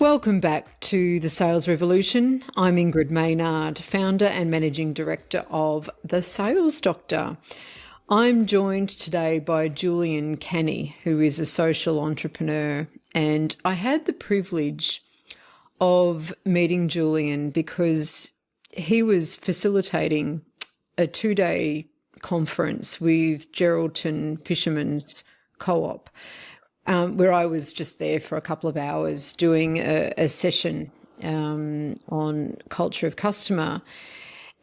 Welcome back to The Sales Revolution. I'm Ingrid Maynard, founder and managing director of The Sales Doctor. I'm joined today by Julian Canny, who is a social entrepreneur, and I had the privilege of meeting Julian because he was facilitating a 2-day conference with Geraldton Fishermen's Co-op, where I was just there for a couple of hours doing a session on culture of customer.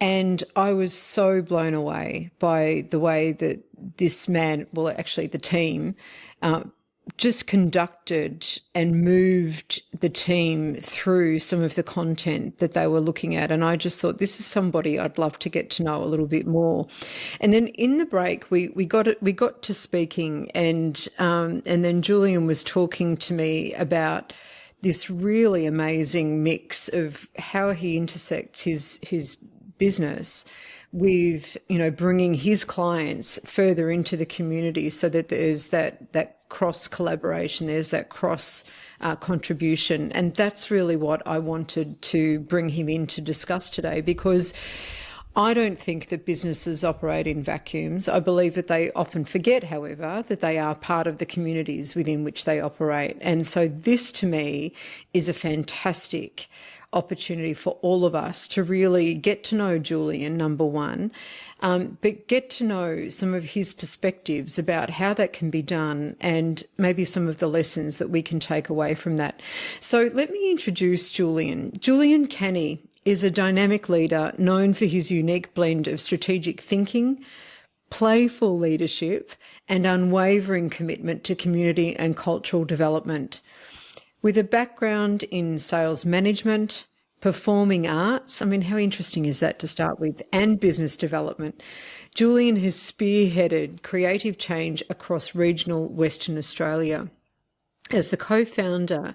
And I was so blown away by the way that this man, well, actually the team, just conducted and moved the team through some of the content that they were looking at. And I just thought, this is somebody I'd love to get to know a little bit more. And then in the break, we got to speaking, and then Julian was talking to me about this really amazing mix of how he intersects his business with, bringing his clients further into the community so that there's that cross collaboration, there's that cross contribution. And that's really what I wanted to bring him in to discuss today, because I don't think that businesses operate in vacuums. I believe that they often forget, however, that they are part of the communities within which they operate. And so this, to me, is a fantastic opportunity for all of us to really get to know Julian, number one, but get to know some of his perspectives about how that can be done and maybe some of the lessons that we can take away from that. So let me introduce Julian. Julian Canny is a dynamic leader known for his unique blend of strategic thinking, playful leadership, and unwavering commitment to community and cultural development. With a background in sales management, performing arts, I mean, how interesting is that to start with, and business development, Julian has spearheaded creative change across regional Western Australia. As the co-founder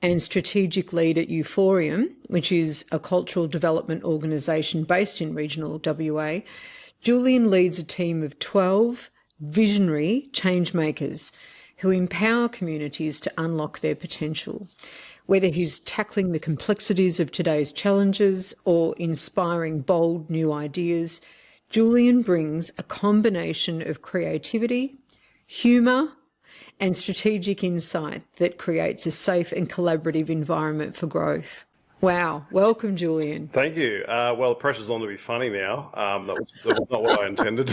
and strategic lead at Euphorium, which is a cultural development organisation based in regional WA, Julian leads a team of 12 visionary change makers who empower communities to unlock their potential. Whether he's tackling the complexities of today's challenges or inspiring bold new ideas, Julian brings a combination of creativity, humour, and strategic insight that creates a safe and collaborative environment for growth. Wow. Welcome, Julian. Thank you. Well, the pressure's on to be funny now. That was not what I intended.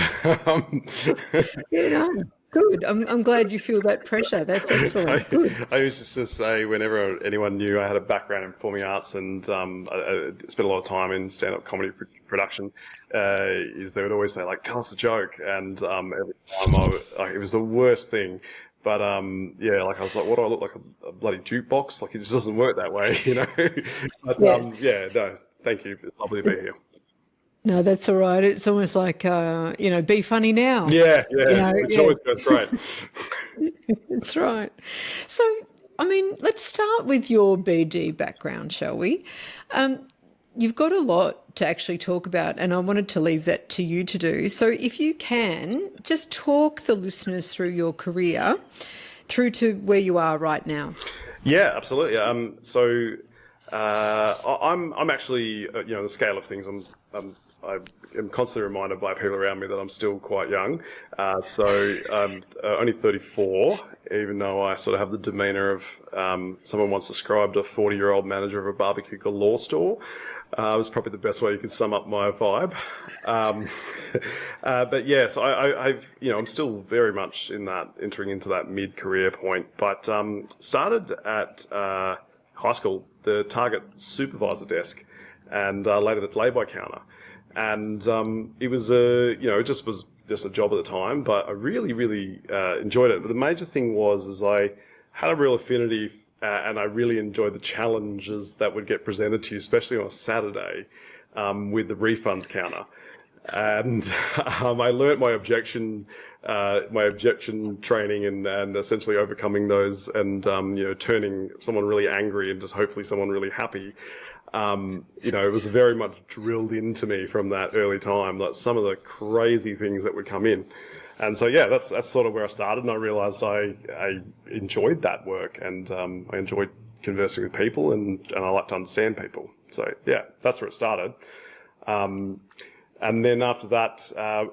Good. I'm glad you feel that pressure. That's excellent. Good. I used to say whenever anyone knew I had a background in performing arts and I spent a lot of time in stand-up comedy production, is they would always say, like, tell us a joke. And every time it was the worst thing. But I was like, what do I look like, a bloody jukebox? Like, it just doesn't work that way, But no, thank you. It's lovely to be here. No, that's all right. It's almost like, be funny now. Yeah. It always goes great. That's right. So, I mean, let's start with your BD background, shall we? You've got a lot to actually talk about, and I wanted to leave that to you to do. So if you can, just talk the listeners through your career through to where you are right now. Yeah, absolutely. I'm actually, on the scale of things, I am constantly reminded by people around me that I'm still quite young. So I'm only 34, even though I sort of have the demeanour of someone once described a 40-year-old manager of a barbecue galore store. It was probably the best way you could sum up my vibe. But yeah, so I'm still very much entering into that mid-career point. But started at high school, the target supervisor desk, and later the lay-by counter. And it was it just was just a job at the time, but I really, really enjoyed it. But the major thing was I had a real affinity and I really enjoyed the challenges that would get presented to you, especially on a Saturday, with the refund counter. And I learnt my objection training and essentially overcoming those and turning someone really angry into hopefully someone really happy. It was very much drilled into me from that early time, like some of the crazy things that would come in. And so, yeah, that's sort of where I started, and I realised I enjoyed that work, and I enjoyed conversing with people, and I like to understand people. So yeah, that's where it started. And then after that, I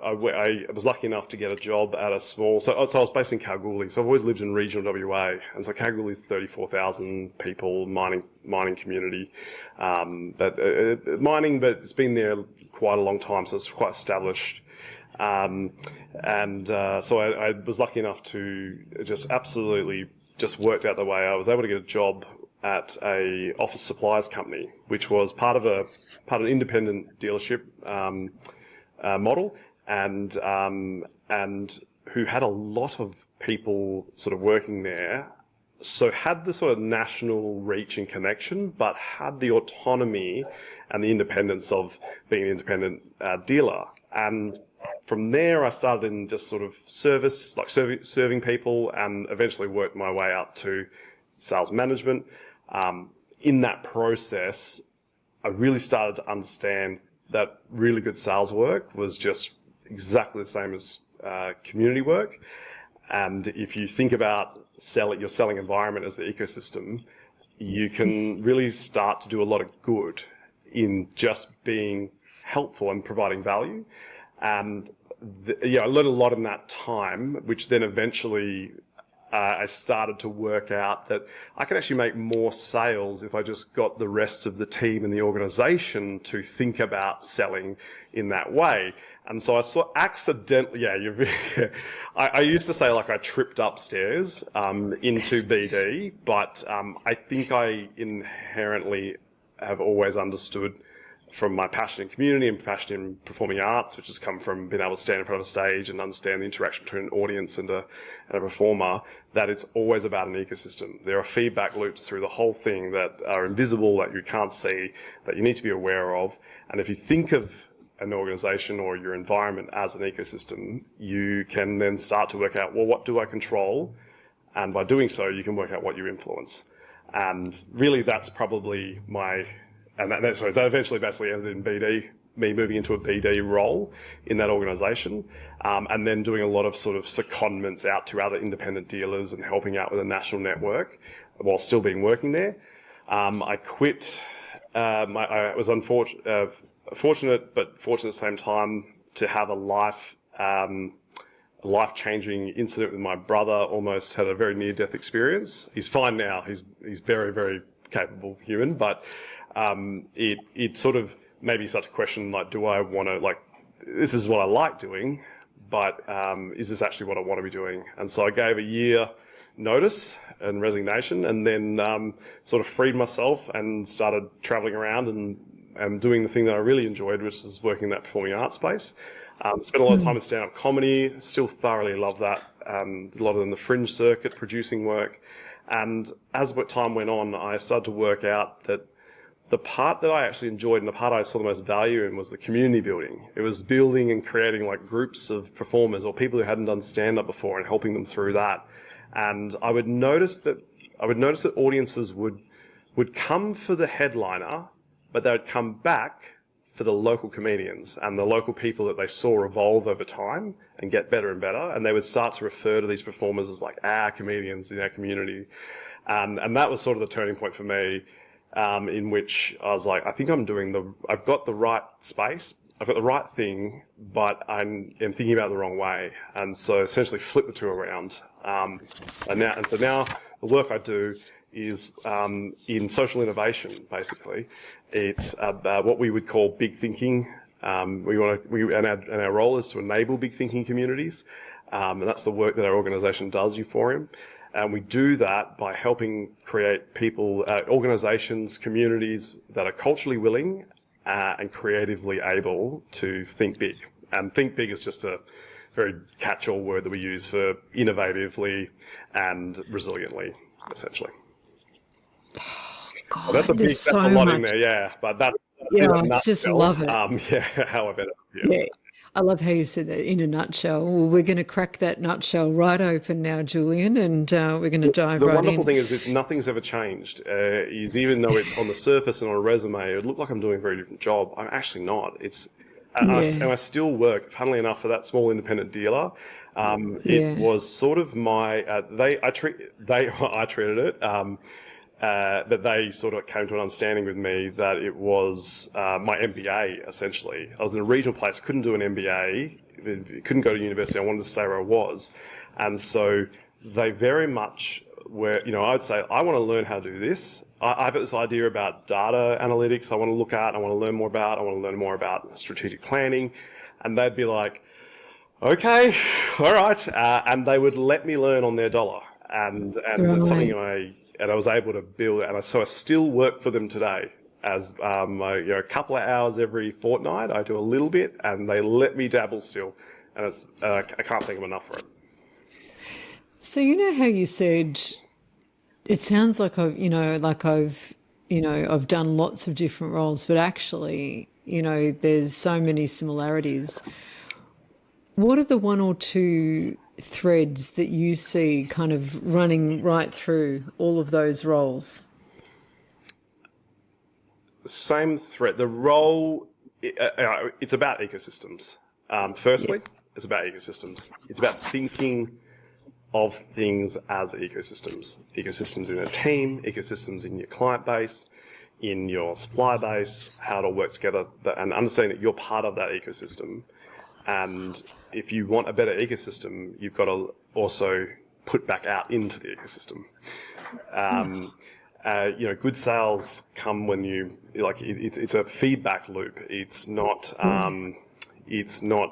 was lucky enough to get a job at a small. So I was based in Kalgoorlie. So I've always lived in regional WA, and so Kalgoorlie is 34,000 people, mining community. But it's been there quite a long time, so it's quite established. So I was lucky enough to just absolutely just worked out the way. I was able to get a job at a office supplies company, which was part of an independent dealership model, and who had a lot of people sort of working there. So had the sort of national reach and connection, but had the autonomy and the independence of being an independent dealer. And from there, I started in just sort of service, like serving people, and eventually worked my way up to sales management. In that process, I really started to understand that really good sales work was just exactly the same as community work. And if you think about your selling environment as the ecosystem, you can really start to do a lot of good in just being helpful and providing value. And I learned a lot in that time, which then eventually I started to work out that I could actually make more sales if I just got the rest of the team and the organization to think about selling in that way. And so I accidentally, I used to say like I tripped upstairs into BD, but I think I inherently have always understood from my passion in community and passion in performing arts, which has come from being able to stand in front of a stage and understand the interaction between an audience and a performer, that it's always about an ecosystem. There are feedback loops through the whole thing that are invisible, that you can't see, that you need to be aware of. And if you think of an organization or your environment as an ecosystem, you can then start to work out, well, what do I control? And by doing so, you can work out what you influence. And really, that's probably that eventually basically ended in BD, me moving into a BD role in that organisation, and then doing a lot of sort of secondments out to other independent dealers and helping out with a national network while still working there. I quit. I was fortunate, but fortunate at the same time to have a life-changing incident with my brother. Almost had a very near-death experience. He's fine now. He's very, very capable human, but it sort of made me start to question, like, do I want to, like, this is what I like doing, but is this actually what I want to be doing? And so I gave a year notice and resignation, and then sort of freed myself and started traveling around and doing the thing that I really enjoyed, which is working in that performing arts space. Spent a lot of time in stand-up comedy, still thoroughly love that. Did a lot of in the fringe circuit, producing work. And as time went on, I started to work out that the part that I actually enjoyed and the part I saw the most value in was the community building. It was building and creating like groups of performers or people who hadn't done stand-up before and helping them through that. And I would notice that audiences would come for the headliner, but they would come back for the local comedians and the local people that they saw evolve over time and get better and better. And they would start to refer to these performers as like our comedians in our community. And that was sort of the turning point for me, in which I was like, I think I've got the right space, I've got the right thing, but I'm thinking about it the wrong way. And so essentially flip the two around. And so now the work I do is in social innovation, basically. It's what we would call big thinking. And our role is to enable big thinking communities. And that's the work that our organisation does, Euphorium. And we do that by helping create people, organisations, communities that are culturally willing and creatively able to think big. And think big is just a very catch-all word that we use for innovatively and resiliently, essentially. God, that's there's a lot in much. there, yeah. But that's I just love it. How I've ended up here. Yeah. I love how you said that in a nutshell. Well, we're going to crack that nutshell right open now, Julian, and we're going to dive The right wonderful in. thing is nothing's ever changed. Even though it's on the surface and on a resume, it would look like I'm doing a very different job. I'm actually not. And I still work, funnily enough, for that small independent dealer. It was sort of my I treated it that they sort of came to an understanding with me that it was my MBA, essentially. I was in a regional place, couldn't do an MBA, couldn't go to university, I wanted to stay where I was. And so they very much were, I would say, I want to learn how to do this. I've got this idea about data analytics I want to look at, I want to learn more about, I want to learn more about strategic planning. And they'd be like, okay, all right. And they would let me learn on their dollar. And it's something I was able to build. And so I still work for them today as a couple of hours every fortnight. I do a little bit and they let me dabble still. And it's I can't thank them enough for it. So how you said, it sounds like I've done lots of different roles, but actually, there's so many similarities. What are the one or two threads that you see kind of running right through all of those roles? Same thread. The role, it's about ecosystems. Firstly, It's about ecosystems. It's about thinking of things as ecosystems. Ecosystems in a team, ecosystems in your client base, in your supply base, how it all works together, and understanding that you're part of that ecosystem. And if you want a better ecosystem, you've got to also put back out into the ecosystem. Good sales come when it's a feedback loop. It's not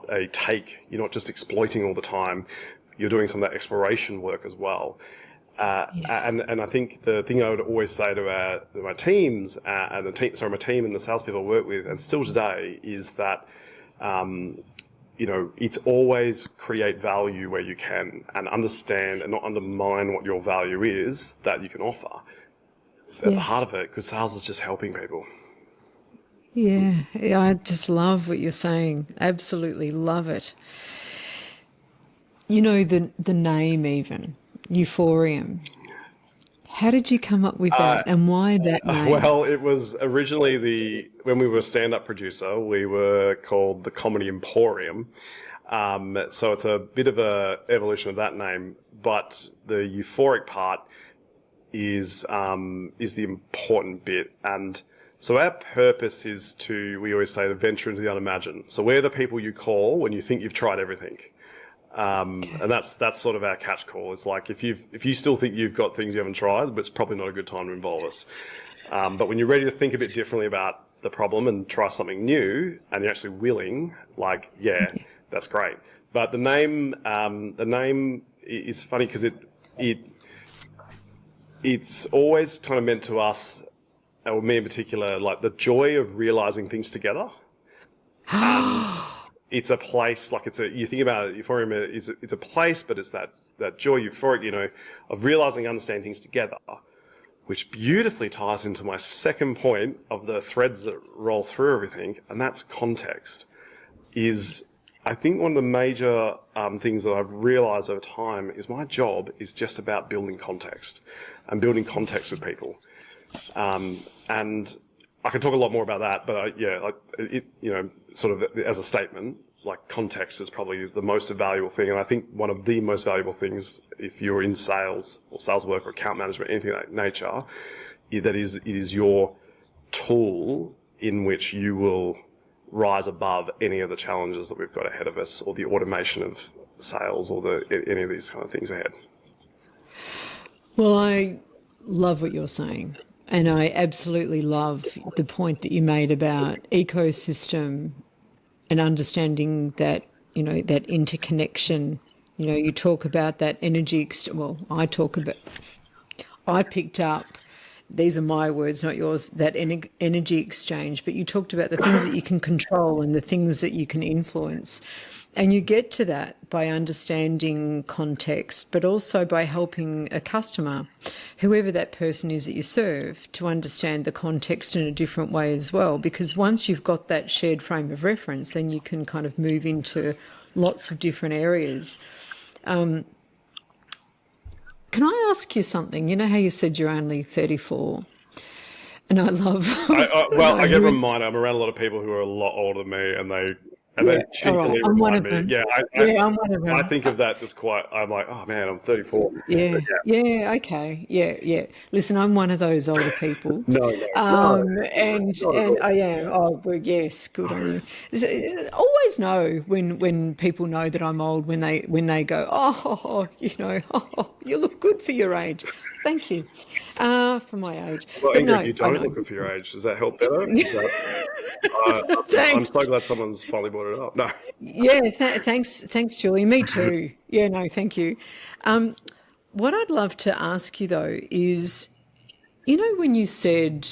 a take. You're not just exploiting all the time. You're doing some of that exploration work as well. And I think the thing I would always say to my teams my team and the salespeople I work with, and still today, is that it's always create value where you can, and understand and not undermine what your value is that you can offer. At the heart of it, because sales is just helping people. Yeah, I just love what you're saying. Absolutely love it. The name even, Euphorium. How did you come up with that, and why that name? Well, it was originally when we were a stand-up producer, we were called the Comedy Emporium. So it's a bit of a evolution of that name, but the euphoric part is the important bit. And so our purpose is we always say, to venture into the unimagined. So we're the people you call when you think you've tried everything. And that's sort of our catch call. It's like, if you still think you've got things you haven't tried, but it's probably not a good time to involve us. But when you're ready to think a bit differently about the problem and try something new, and you're actually willing, that's great. But the name is funny because it's always kind of meant to us, or me in particular, like the joy of realizing things together. And it's a place, you think about it, Euphorium, it's a place, but it's that joy, euphoric, of realizing, understanding things together, which beautifully ties into my second point of the threads that roll through everything, and that's context. I think one of the major things that I've realized over time is my job is just about building context and building context with people. And I can talk a lot more about that, but sort of as a statement, like, context is probably the most valuable thing. And I think one of the most valuable things, if you're in sales or sales work or account management, anything of that nature, it is your tool in which you will rise above any of the challenges that we've got ahead of us, or the automation of sales, or any of these kind of things ahead. Well, I love what you're saying. And I absolutely love the point that you made about ecosystem and understanding that, that interconnection. You talk about that energy. I picked up, these are my words, not yours, that energy exchange, but you talked about the things that you can control and the things that you can influence. And you get to that by understanding context, but also by helping a customer, whoever that person is that you serve, to understand the context in a different way as well. Because once you've got that shared frame of reference, then you can kind of move into lots of different areas. Can I ask you something? You know how you said you're only 34? And I love... I get reminded, I'm around a lot of people who are a lot older than me, and and Yeah, they all right. cheekily I'm one remind of me. them. Yeah, Yeah, I'm one of I them. think of that as quite. I'm like, oh man, I'm 34. Yeah, But yeah, yeah, okay, yeah, yeah. Listen, I'm one of those older people, no, not at and all. I am. Oh, well, yes, good on you. Always know when people know that I'm old when they go, oh, you know, oh, you look good for your age. Thank you, for my age. Well, But Ingrid, no, you I don't know. look good for your age. Does that help better? Is that, I'm so Thanks. glad someone's finally brought it up. No. Yeah, thanks, Julie. Me too. Yeah, no, thank you. What I'd love to ask you though is, you know, when you said,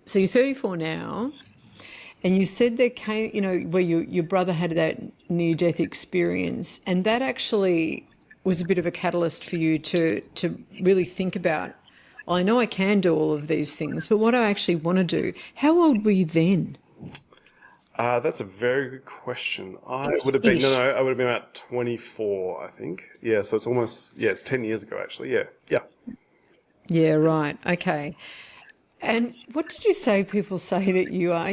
so you're 34 now, and you said there came, you know, where your brother had that near-death experience, and that actually was a bit of a catalyst for you to really think about, well, I know I can do all of these things, but what do I actually want to do? How old were you then? That's a very good question. I would have been, Ish. I would have been about 24, I think. Yeah, so it's almost, yeah, it's 10 years ago, actually. Yeah, yeah. Yeah, right. Okay. And what did you say people say that you are?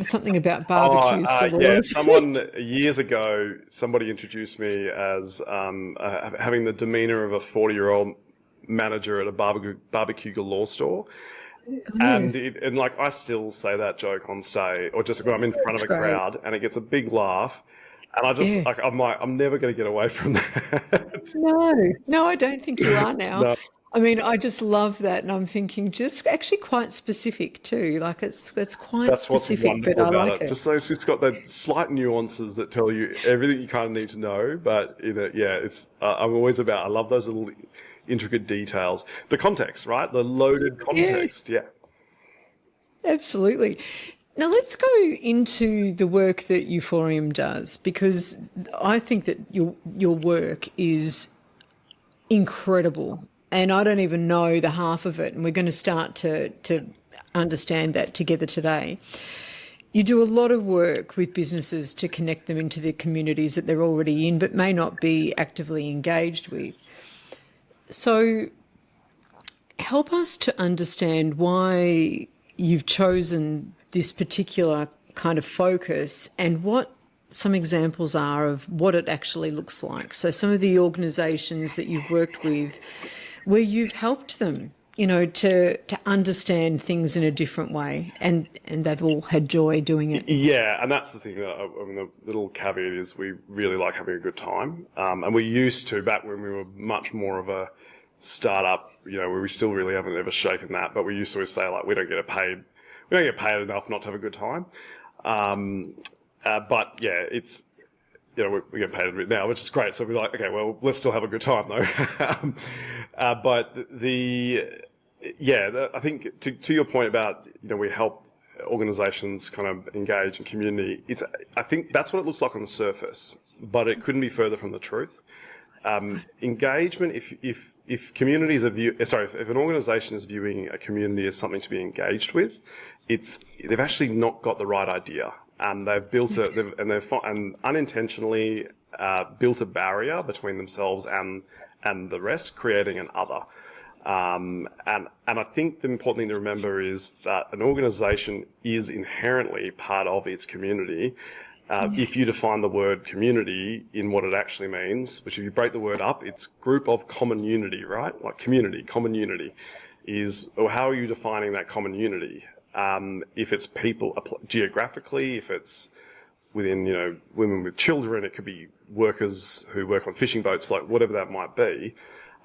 Something about barbecues Yeah, galore. someone years ago, somebody introduced me as having the demeanor of a 40-year-old manager at a barbecue galore store. And like I still say that joke on stage, or just when I'm in front of That's a great. crowd, and it gets a big laugh, and I just Yeah. like I'm never going to get away from that. No, no, I don't think you are now. No, I mean, I just love that, and I'm thinking just actually quite specific too. Like it's quite that's what's specific, but wonderful I about like it. it. Just those, it's got the slight nuances that tell you everything you kind of need to know. But yeah, it's I'm always about. I love those little intricate details, the context, right? The loaded context. Yes, Yeah. absolutely. Now let's go into the work that Euphorium does, because I think that your work is incredible. And I don't even know the half of it. And we're going to start to understand that together today. You do a lot of work with businesses to connect them into the communities that they're already in, but may not be actively engaged with. So help us to understand why you've chosen this particular kind of focus and what some examples are of what it actually looks like. So some of the organisations that you've worked with where you've helped them, you know, to understand things in a different way, and they've all had joy doing it. Yeah, and that's the thing. I mean, the little caveat is we really like having a good time, and we used to back when we were much more of a startup. You know, where we still really haven't ever shaken that, but we used to always say like we don't get paid enough not to have a good time. But yeah, it's we get paid a bit now, which is great. So we're like, okay, well, let's still have a good time though. But I think to your point about we help organisations kind of engage in community. I think that's what it looks like on the surface, but it couldn't be further from the truth. Engagement. If communities are if an organisation is viewing a community as something to be engaged with, they've actually not got the right idea. And they've built and unintentionally built a barrier between themselves and the rest, creating an other. And I think the important thing to remember is that an organisation is inherently part of its community. If you define the word community in what it actually means, which if you break the word up, it's group of common unity, right? Like community, common unity is, or how are you defining that common unity? If it's people geographically, if it's within, women with children, it could be workers who work on fishing boats, like whatever that might be.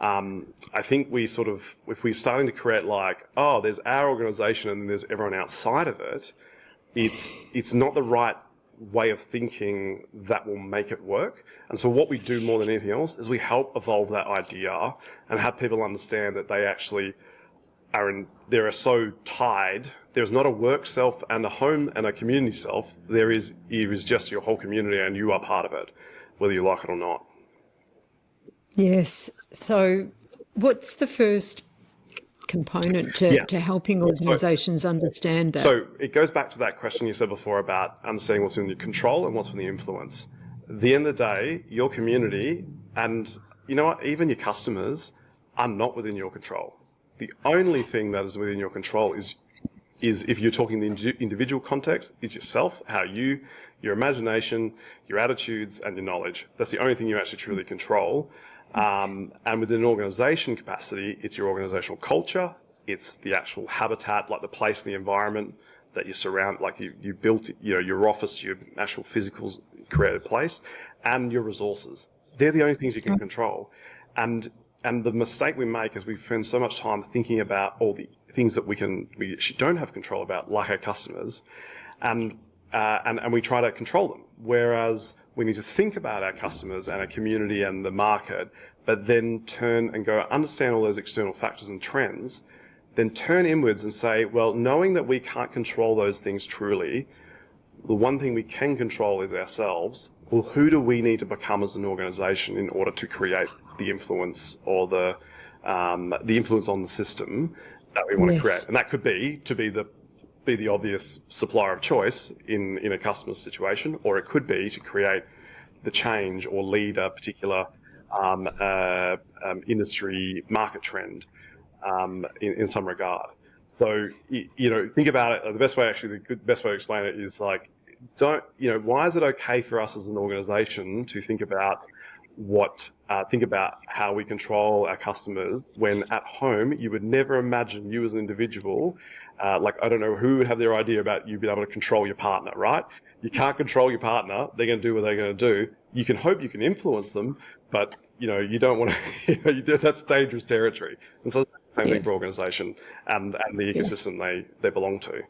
I think if we're starting to create like, oh, there's our organisation and then there's everyone outside of it, it's not the right way of thinking that will make it work. And so what we do more than anything else is we help evolve that idea and have people understand that they actually they are so tied. There's not a work self and a home and a community self. There is just your whole community and you are part of it, whether you like it or not. Yes. So what's the first component Yeah. to helping organisations understand that? So it goes back to that question you said before about understanding what's in your control and what's in the influence. At the end of the day, your community and you know what, even your customers are not within your control. The only thing that is within your control is is, if you're talking the individual context, is yourself, your imagination, your attitudes, and your knowledge. That's the only thing you actually truly control. And within an organization capacity, it's your organizational culture, it's the actual habitat, like the place, the environment that you surround, like you built, your office, your actual physical created place, and your resources. They're the only things you can control. And the mistake we make is we spend so much time thinking about all the things that we don't have control about, like our customers, and we try to control them. Whereas we need to think about our customers and our community and the market, but then turn and go understand all those external factors and trends, then turn inwards and say, well, knowing that we can't control those things truly, the one thing we can control is ourselves. Well, who do we need to become as an organization in order to create the influence or the influence on the system that we want to create? And that could be to be the obvious supplier of choice in a customer situation, or it could be to create the change or lead a particular industry market trend in some regard. So, think about it. The best way to explain it is like, why is it okay for us as an organization to think about how we control our customers when at home you would never imagine you as an individual, I don't know who would have their idea about you being able to control your partner, right? You can't control your partner. They're going to do what they're going to do. You can hope you can influence them, but you don't want to, that's dangerous territory. And so it's the same thing for organization and the ecosystem they belong to.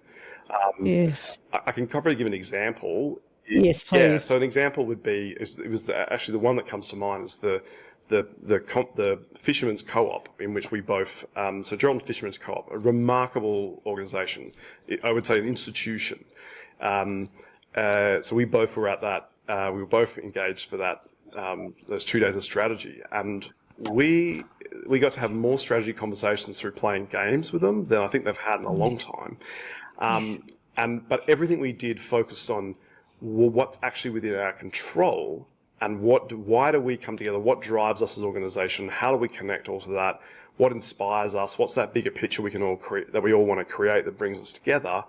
I can probably give an example. Yes, please. Yeah, so an example would be, it was actually the one that comes to mind is the Fishermen's Co-op, in which we both, so John Fishermen's Co-op, a remarkable organization, I would say an institution. So we both were at that, we were both engaged for that, those 2 days of strategy. And we got to have more strategy conversations through playing games with them than I think they've had in a long time. But everything we did focused on, well, what's actually within our control, and why do we come together? What drives us as an organization? How do we connect all to that? What inspires us? What's that bigger picture we can all create, that we all want to create, that brings us together?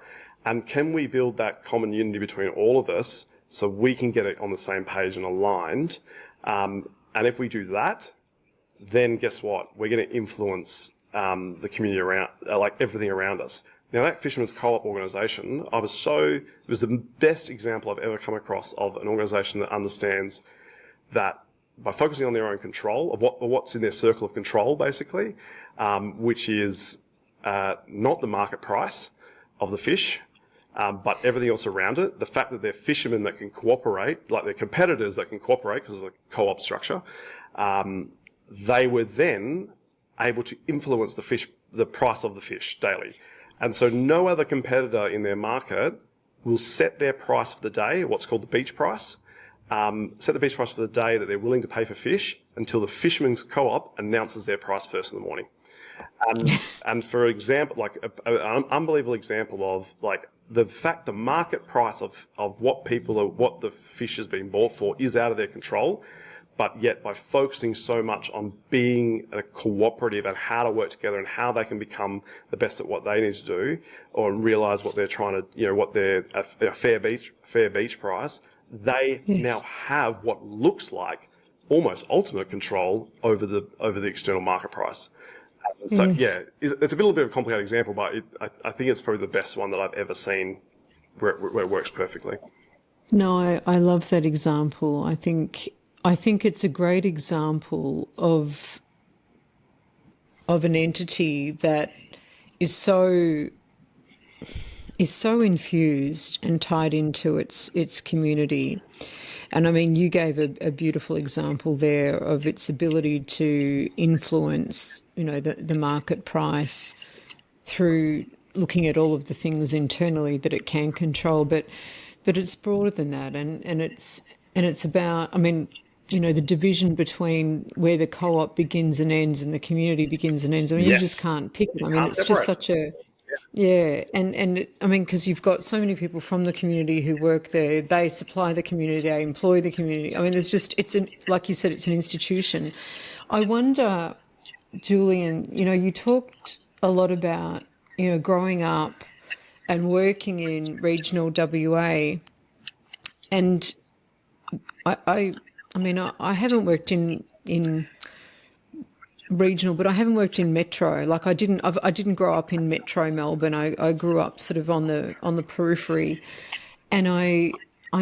And can we build that common unity between all of us so we can get it on the same page and aligned? And if we do that, then guess what? We're going to influence the community around, like everything around us. Now, that Fishermen's Co-op organisation, it was the best example I've ever come across of an organisation that understands that by focusing on their own control of what's in their circle of control, basically, which is not the market price of the fish, but everything else around it. The fact that they're fishermen that can cooperate, like their competitors that can cooperate because it's a co-op structure, they were then able to influence the price of the fish daily. And so no other competitor in their market will set their price for the day, what's called the beach price, set the beach price for the day that they're willing to pay for fish until the Fishermen's Co-op announces their price first in the morning. And for example, like an unbelievable example of like the market price of what the fish is being bought for is out of their control. But yet by focusing so much on being a cooperative and how to work together and how they can become the best at what they need to do, or realize what they're trying to, what their a fair beach price, they now have what looks like almost ultimate control over the external market price. So it's a little bit of a complicated example, but I think it's probably the best one that I've ever seen where it works perfectly. No, I love that example. I think it's a great example of an entity that is so infused and tied into its community. And I mean, you gave a beautiful example there of its ability to influence, the market price through looking at all of the things internally that it can control. But it's broader than that, and it's about, I mean, the division between where the co-op begins and ends and the community begins and ends. I mean, you just can't pick it. I mean, it's just such a, and I mean, because you've got so many people from the community who work there. They supply the community, they employ the community. I mean, like you said, it's an institution. I wonder, Julian, you talked a lot about, growing up and working in regional WA, and I haven't worked in regional, but I haven't worked in metro. Like I didn't grow up in metro Melbourne. I grew up sort of on the periphery, and I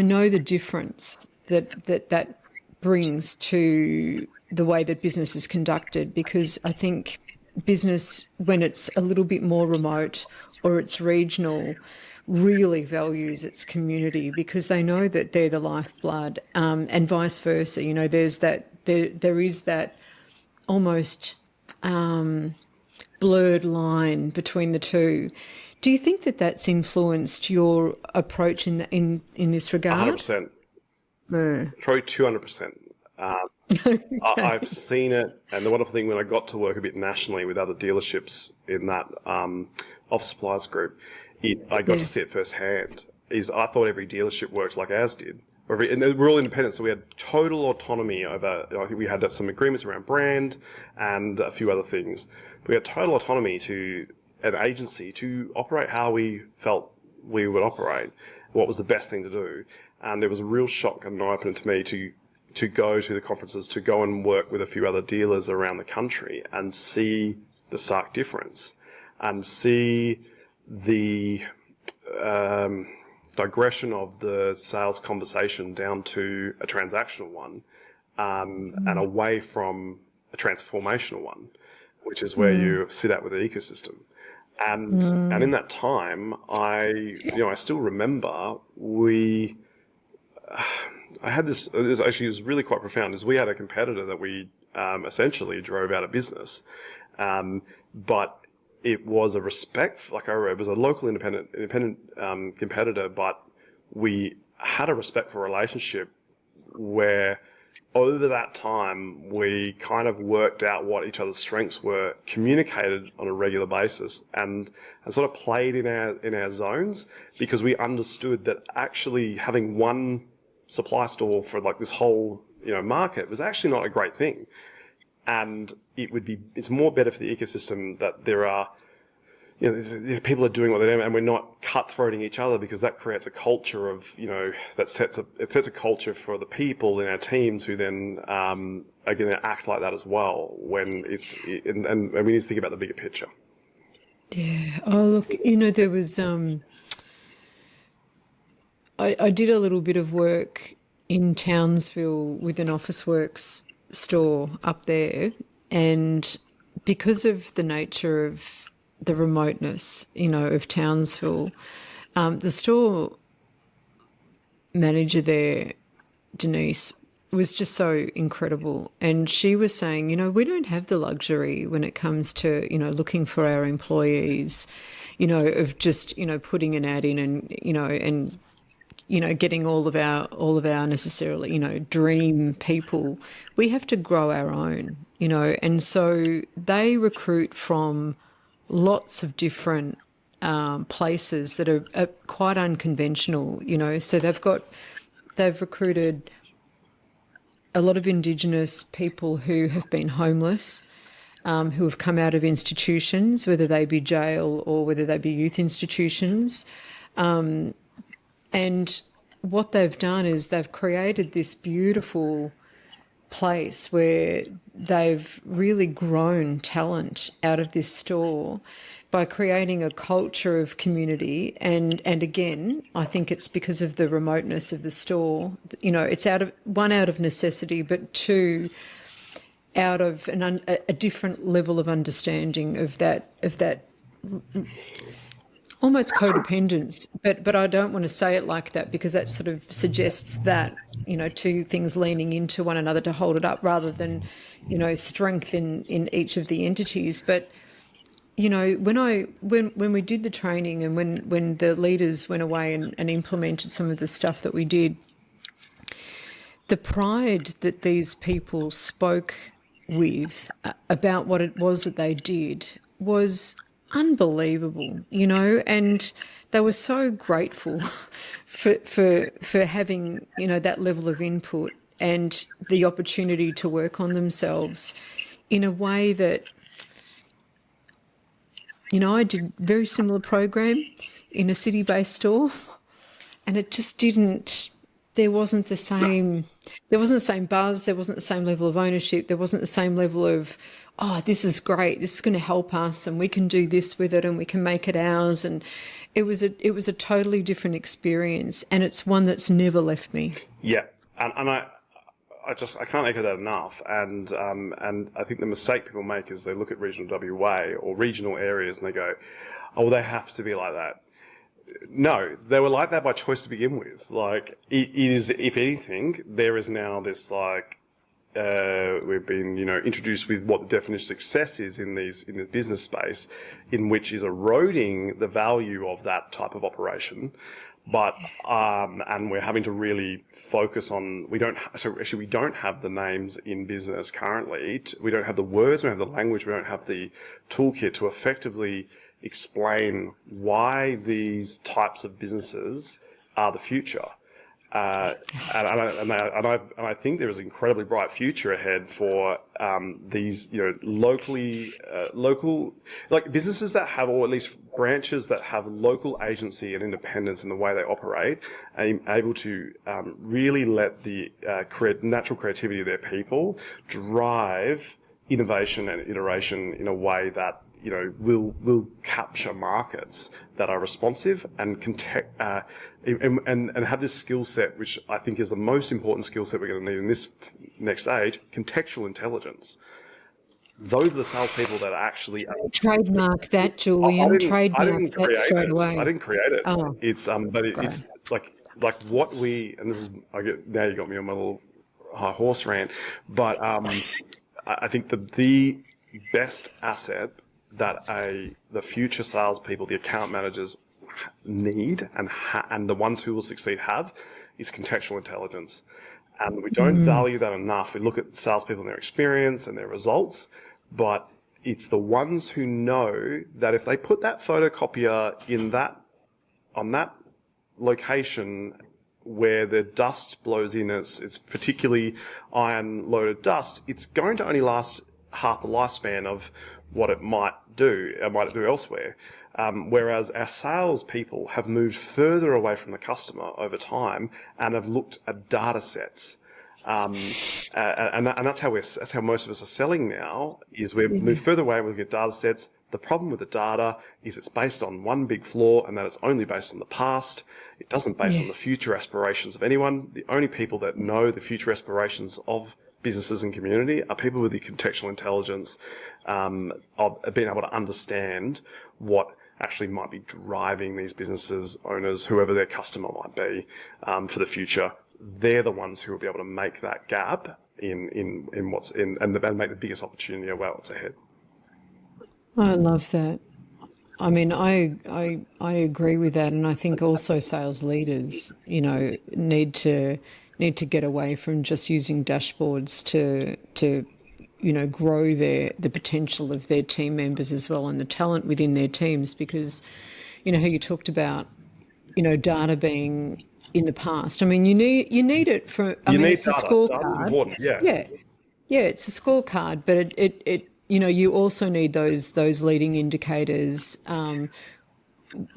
know the difference that brings to the way that business is conducted, because I think business, when it's a little bit more remote or it's regional, really values its community because they know that they're the lifeblood, and vice versa. You know, there is that almost blurred line between the two. Do you think that that's influenced your approach in this regard? 100%, No. probably 200%. I've seen it, and the wonderful thing when I got to work a bit nationally with other dealerships in that office suppliers group, I got to see it firsthand. Is I thought every dealership worked like ours did. And we're all independent, so we had total autonomy over. I think we had some agreements around brand and a few other things. We had total autonomy to an agency to operate how we felt we would operate, what was the best thing to do. And there was a real shock and eye-opener to me to go to the conferences, to go and work with a few other dealers around the country and see the stark difference and see the digression of the sales conversation down to a transactional one, and away from a transformational one, which is where you sit at with the ecosystem. And in that time, I still remember I had this. It was really quite profound. Is we had a competitor that we essentially drove out of business, but it was a respect. Like it was a local independent competitor, but we had a respectful relationship where over that time we kind of worked out what each other's strengths were, communicated on a regular basis, and sort of played in our zones, because we understood that actually having one supply store for like this whole market was actually not a great thing. And it's more better for the ecosystem that there are, people are doing what they're doing, and we're not cutthroating each other, because that creates a culture of, that sets a culture for the people in our teams who then are going to act like that as well when and we need to think about the bigger picture. Yeah. Oh, look, there was, I did a little bit of work in Townsville with an Officeworks store up there, and because of the nature of the remoteness, of Townsville, the store manager there, Denise, was just so incredible. And she was saying, we don't have the luxury when it comes to, looking for our employees, of just, putting an ad in and getting all of our necessarily, dream people. We have to grow our own, and so they recruit from lots of different places that are quite unconventional, so they've recruited a lot of Indigenous people who have been homeless, who have come out of institutions, whether they be jail or whether they be youth institutions. And what they've done is they've created this beautiful place where they've really grown talent out of this store by creating a culture of community. And again, I think it's because of the remoteness of the store. It's out of necessity, but two, out of a different level of understanding of that almost codependence, but I don't want to say it like that, because that sort of suggests that, two things leaning into one another to hold it up, rather than, strength in each of the entities. But, when we did the training, and when the leaders went away and implemented some of the stuff that we did, the pride that these people spoke with about what it was that they did was unbelievable, and they were so grateful for having, that level of input and the opportunity to work on themselves in a way that I did a very similar program in a city-based store, and it just didn't. There wasn't the same. There wasn't the same buzz. There wasn't the same level of ownership. There wasn't the same level of, oh, this is great. This is going to help us, and we can do this with it, and we can make it ours. And it was a totally different experience, and it's one that's never left me. Yeah, and I can't echo that enough. And I think the mistake people make is they look at regional WA or regional areas and they go, oh, well, they have to be like that. No, they were like that by choice to begin with. Like, it is, if anything, there is now this, like, we've been, introduced with what the definition of success is in the business space, in which is eroding the value of that type of operation. But, and we're having to really focus on, we don't have the names in business currently. We don't have the words, we don't have the language, we don't have the toolkit to effectively explain why these types of businesses are the future. And I think there is an incredibly bright future ahead for these, local, like businesses that have, or at least branches that have local agency and independence in the way they operate, and able to really let the natural creativity of their people drive innovation and iteration in a way that will capture markets that are responsive and have this skill set, which I think is the most important skill set we're going to need in this next age: contextual intelligence. Those are the salespeople that are actually trademark that, Julian. Trademark that straight away. I didn't create it. Oh, It's it's like what we, and this is, now you got me on my little high horse rant, but I think the best asset that the future salespeople, the account managers need, and the ones who will succeed have, is contextual intelligence. And we don't value that enough. We look at salespeople and their experience and their results, but it's the ones who know that if they put that photocopier on that location where the dust blows in, it's particularly iron-loaded dust, it's going to only last half the lifespan of what it might do elsewhere. Whereas our salespeople have moved further away from the customer over time and have looked at data sets. And that's how most of us are selling now, is we've moved further away, we look at data sets. The problem with the data is it's based on one big flaw, and that it's only based on the past. It doesn't base on the future aspirations of anyone. The only people that know the future aspirations of businesses and community are people with the contextual intelligence of being able to understand what actually might be driving these businesses, owners, whoever their customer might be, for the future. They're the ones who will be able to make that gap in what's in, and make the biggest opportunity about what's ahead. I love that. I mean, I agree with that, and I think also sales leaders, need to get away from just using dashboards to grow the potential of their team members as well, and the talent within their teams, because how you talked about data being in the past. I mean, you need it for. It's data. a scorecard. Data's important. Yeah, it's a scorecard, but it you also need those leading indicators,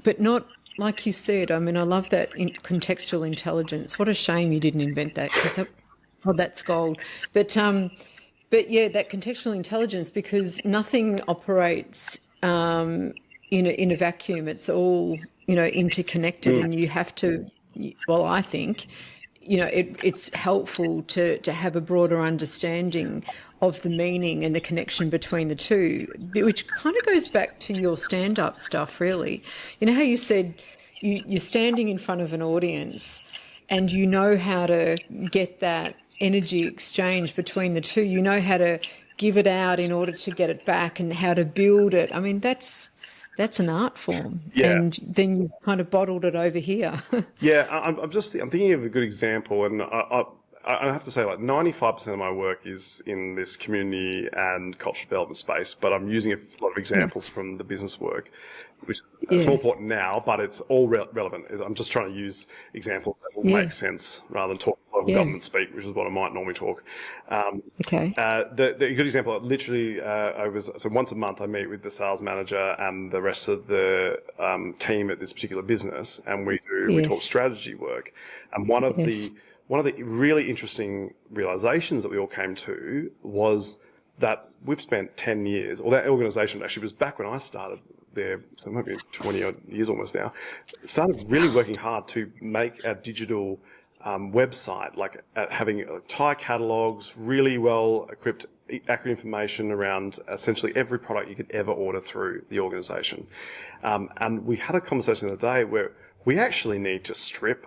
but not. Like you said, I mean, I love that contextual intelligence. What a shame you didn't invent that, because that's gold. But yeah, that contextual intelligence, because nothing operates in a vacuum. It's all interconnected, and you have to. Well, I think it's helpful to have a broader understanding of the meaning and the connection between the two, which kind of goes back to your stand-up stuff, really. You know how you said you're standing in front of an audience and you know how to get that energy exchange between the two. You know how to give it out in order to get it back, and how to build it. I mean, that's an art form. Yeah. And then you've kind of bottled it over here. Yeah, I'm thinking of a good example, and I have to say, like, 95% of my work is in this community and cultural development space, but I'm using a lot of examples from the business work, which is more important now, but it's all relevant. I'm just trying to use examples that will make sense rather than talk a lot Yeah. government speak, which is what I might normally talk. Okay. The good example, literally, so once a month I meet with the sales manager and the rest of the team at this particular business, and we talk Yes. strategy work. And one of Yes. the really interesting realizations that we all came to was that we've spent 10 years, or that organisation actually was back when I started there, so it might be 20 odd years almost now, started really working hard to make our digital website, like having entire catalogues, really well equipped, accurate information around essentially every product you could ever order through the organisation. And we had a conversation the other day where we actually need to strip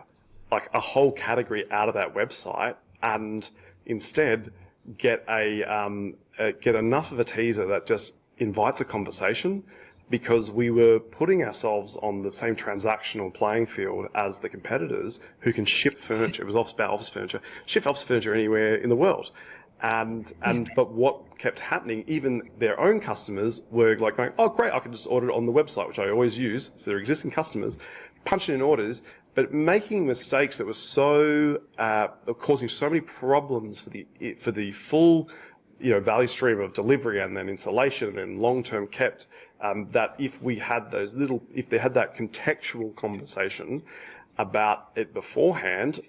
like a whole category out of that website and instead get get enough of a teaser that just invites a conversation, because we were putting ourselves on the same transactional playing field as the competitors who can ship furniture. It was office furniture, ship office furniture anywhere in the world. But what kept happening, even their own customers were like going, oh great, I can just order it on the website, which I always use. So their existing customers punching in orders, but making mistakes that were so causing so many problems for the full value stream of delivery and then installation and then long-term kept, that if they had that contextual conversation about it beforehand,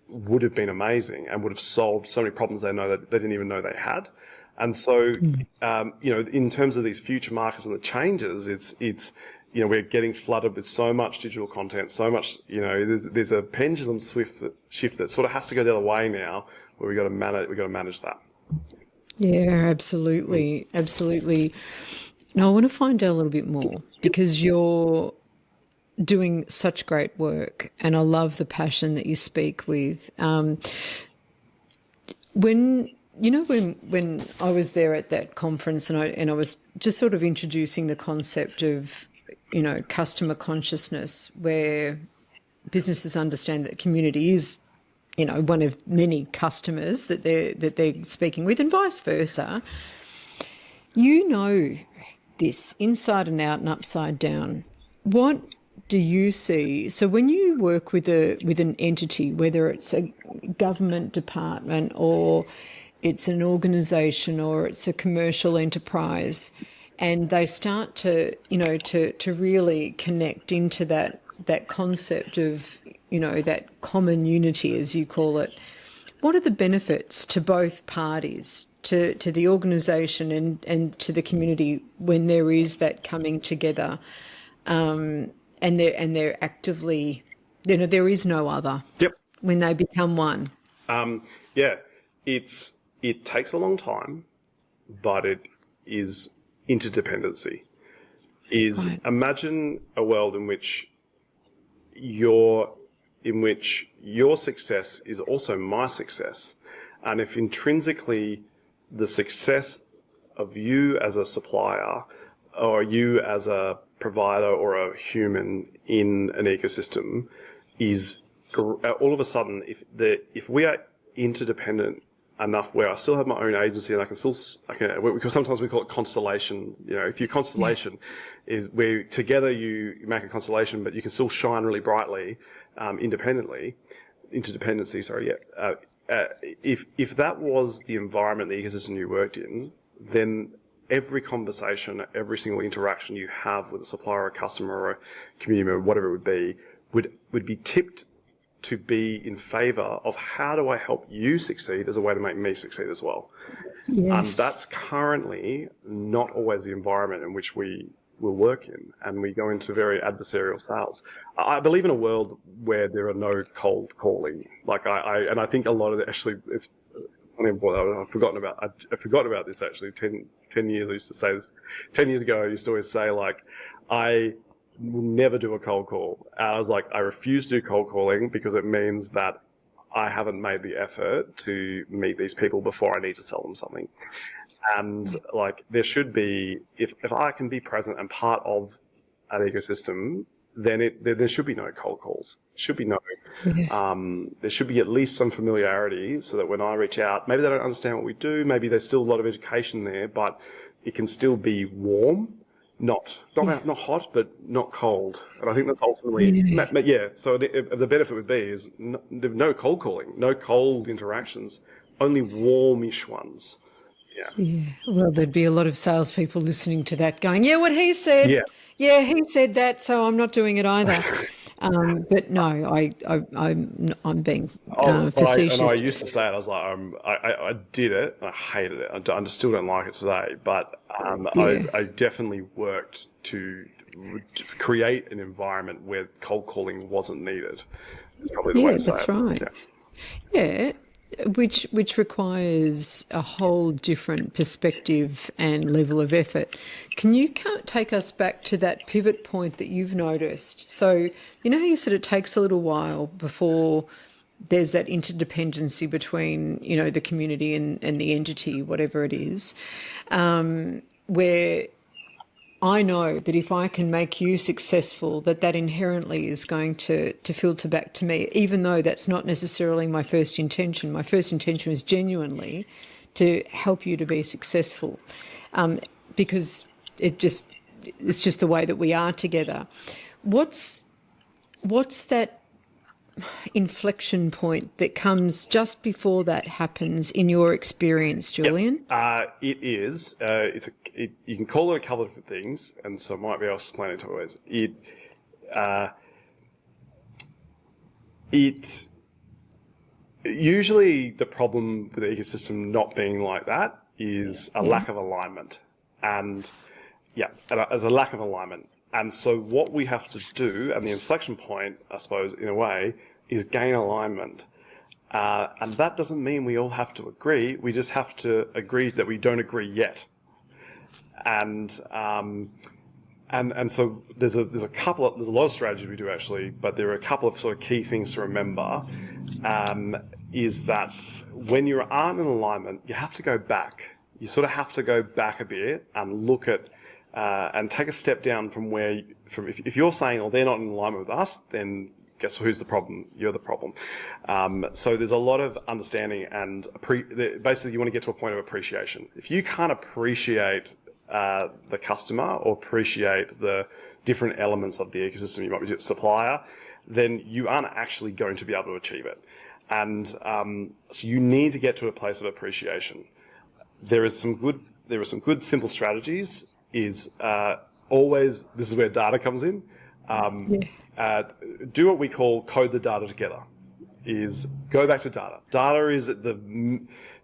would have been amazing and would have solved so many problems they didn't even know they had. And so, in terms of these future markets and the changes, it's we're getting flooded with so much digital content, so much, there's a pendulum shift that sort of has to go the other way now, where we got to manage that. Yeah, absolutely. Absolutely. Now, I want to find out a little bit more, because you're doing such great work and I love the passion that you speak with. When I was there at that conference and I was just sort of introducing the concept of, customer consciousness, where businesses understand that community is, one of many customers that they're speaking with, and vice versa. This inside and out and upside down. What do you see? So when you work with an entity, whether it's a government department or it's an organisation or it's a commercial enterprise, and they start to really connect into that concept of that common unity, as you call it, what are the benefits to both parties, to the organisation and to the community, when there is that coming together, and they're actively, there is no other. Yep. When they become one. It takes a long time, but it is interdependency. Right. Imagine a world in which your success is also my success, and if intrinsically the success of you as a supplier or you as a provider or a human in an ecosystem is all of a sudden, if we are interdependent enough where I still have my own agency and because sometimes we call it constellation. If your constellation is where together you make a constellation, but you can still shine really brightly interdependency. Sorry, yeah. If that was the environment, the ecosystem you worked in, then every conversation, every single interaction you have with a supplier, or a customer, or a community member, whatever it would be tipped to be in favour of how do I help you succeed as a way to make me succeed as well. Yes. That's currently not always the environment in which we will work in, and we go into very adversarial sales. I believe in a world where there are no cold calling. I think a lot of it, actually, it's funny. I've forgotten about this actually. 10 years I used to say this. 10 years ago I used to always say, I will never do a cold call. And I was like, I refuse to do cold calling because it means that I haven't made the effort to meet these people before I need to sell them something. And there should be, if I can be present and part of an ecosystem, then there should be no cold calls. There should be at least some familiarity, so that when I reach out, maybe they don't understand what we do, maybe there's still a lot of education there, but it can still be warm. not hot, but not cold. And I think that's ultimately, Yeah. yeah. So the benefit would be is no cold calling, no cold interactions, only warmish ones. Yeah. Yeah. Well, there'd be a lot of salespeople listening to that going, yeah, what he said. Yeah. Yeah, he said that, so I'm not doing it either. But no, I'm being Oh, and I facetious. used to say it. I was like, I did it. I hated it. I still don't like it today. But Yeah. I definitely worked to create an environment where cold calling wasn't needed. It's probably the way Yeah, to say that's it. right. Yeah. Yeah, which requires a whole different perspective and level of effort. Can you take us back to that pivot point that you've noticed? So, you know how you said it takes a little while before there's that interdependency between, the community and the entity, whatever it is, where I know that if I can make you successful, that inherently is going to filter back to me, even though that's not necessarily my first intention. My first intention is genuinely to help you to be successful, because it's just the way that we are together. What's that inflection point that comes just before that happens in your experience, Yep. Julian? It is. You can call it a couple of different things, and so I might be able to explain it to ways. It usually the problem with the ecosystem not being like that is a Yeah. lack of alignment, and there's a lack of alignment. And so what we have to do, and the inflection point, I suppose, in a way, is gain alignment. And that doesn't mean we all have to agree. We just have to agree that we don't agree yet. And so there's a lot of strategies we do actually, but there are a couple of sort of key things to remember. Is that when you aren't in alignment, you have to go back. You sort of have to go back a bit and look at and take a step down from if you're saying, oh, they're not in alignment with us, then guess who's the problem? You're the problem. So there's a lot of understanding and basically you want to get to a point of appreciation. If you can't appreciate the customer or appreciate the different elements of the ecosystem, you might be a supplier, then you aren't actually going to be able to achieve it. And so you need to get to a place of appreciation. There are some good simple strategies. Always, this is where data comes in. Do what we call code the data together. Is go back to data.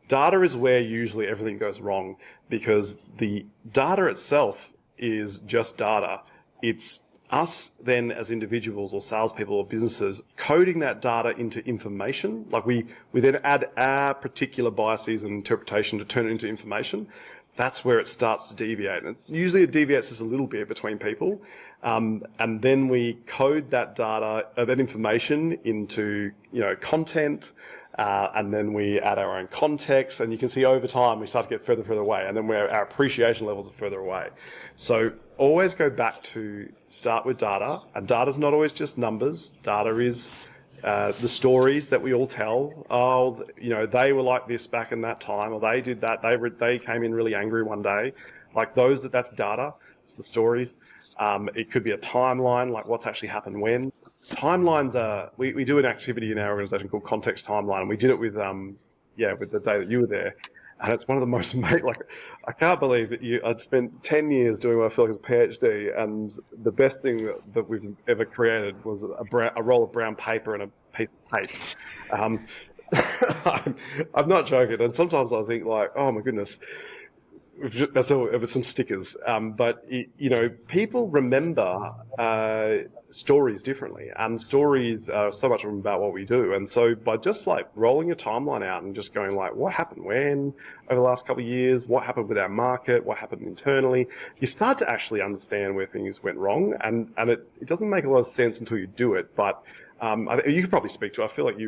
Data is where usually everything goes wrong, because the data itself is just data. It's us then as individuals or salespeople or businesses coding that data into information. Like we then add our particular biases and interpretation to turn it into information. That's where it starts to deviate. And usually it deviates just a little bit between people. And then we code that data, that information into, content. And then we add our own context. And you can see over time, we start to get further and further away. And then our appreciation levels are further away. So always go back to start with data. And data's not always just numbers. Data is the stories that we all tell. Oh, they were like this back in that time, or they did that. They came in really angry one day. Like that's data. It's the stories. It could be a timeline, like what's actually happened when. Timelines are. We do an activity in our organization called Context Timeline, and we did it with with the day that you were there. And it's one of the most I can't believe that I'd spent 10 years doing what I feel like is a PhD, and the best thing that we've ever created was a roll of brown paper and a piece of tape. I'm not joking, and sometimes I think like, oh my goodness, that's all. It was some stickers, but people remember stories differently, and stories are so much about what we do. And so by just like rolling a timeline out and just going like, what happened when over the last couple of years, what happened with our market, what happened internally, you start to actually understand where things went wrong. And it doesn't make a lot of sense until you do it, but you could probably speak to. I feel like I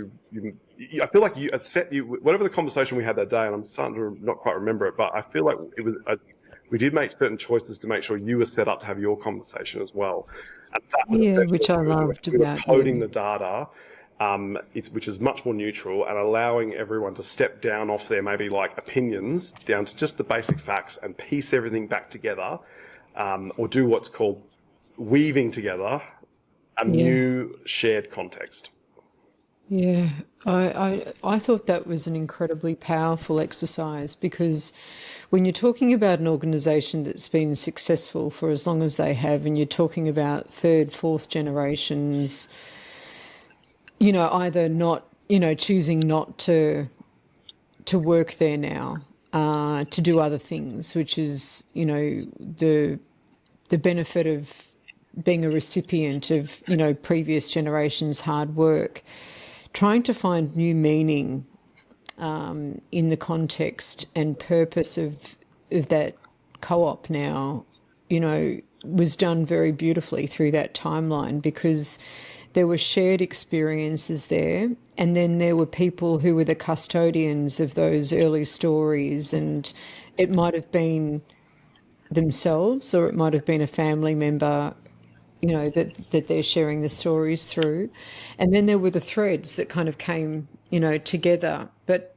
feel like you had set whatever the conversation we had that day, and I'm starting to not quite remember it, but I feel like it was. We did make certain choices to make sure you were set up to have your conversation as well, and that was Yeah, essentially which I what we were doing. loved We were about coding you. the data, which is much more neutral and allowing everyone to step down off their maybe like opinions down to just the basic facts and piece everything back together. or do what's called weaving together a new shared context. Yeah, I thought that was an incredibly powerful exercise, because when you're talking about an organisation that's been successful for as long as they have, and you're talking about third, fourth generations, either not, choosing not to work there now, to do other things, which is, the benefit of being a recipient of, previous generations' hard work, trying to find new meaning in the context and purpose of that co-op now, was done very beautifully through that timeline, because there were shared experiences there, and then there were people who were the custodians of those early stories, and it might have been themselves, or it might have been a family member, that they're sharing the stories through. And then there were the threads that kind of came, together. But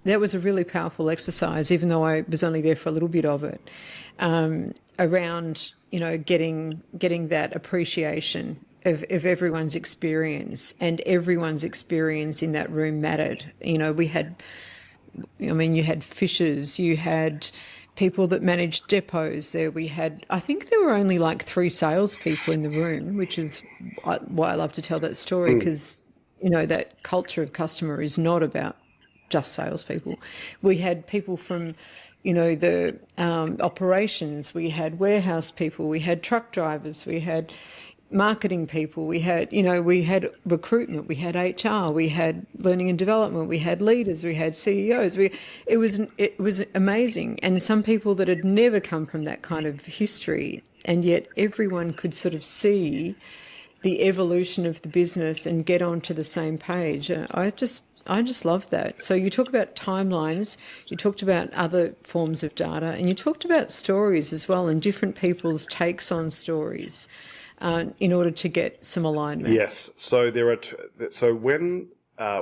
that was a really powerful exercise, even though I was only there for a little bit of it, around, getting that appreciation of everyone's experience, and everyone's experience in that room mattered. You had fishers, you had people that managed depots there. I think there were only like 3 salespeople in the room, which is why I love to tell that story, because, that culture of customer is not about just salespeople. We had people from, the operations, we had warehouse people, we had truck drivers, we had marketing people, we had recruitment, we had HR, we had learning and development, we had leaders, we had CEOs. It was amazing, and some people that had never come from that kind of history, and yet everyone could sort of see the evolution of the business and get onto the same page. I just love that. So you talk about timelines, you talked about other forms of data, and you talked about stories as well, and different people's takes on stories, in order to get some alignment. Yes. So there are.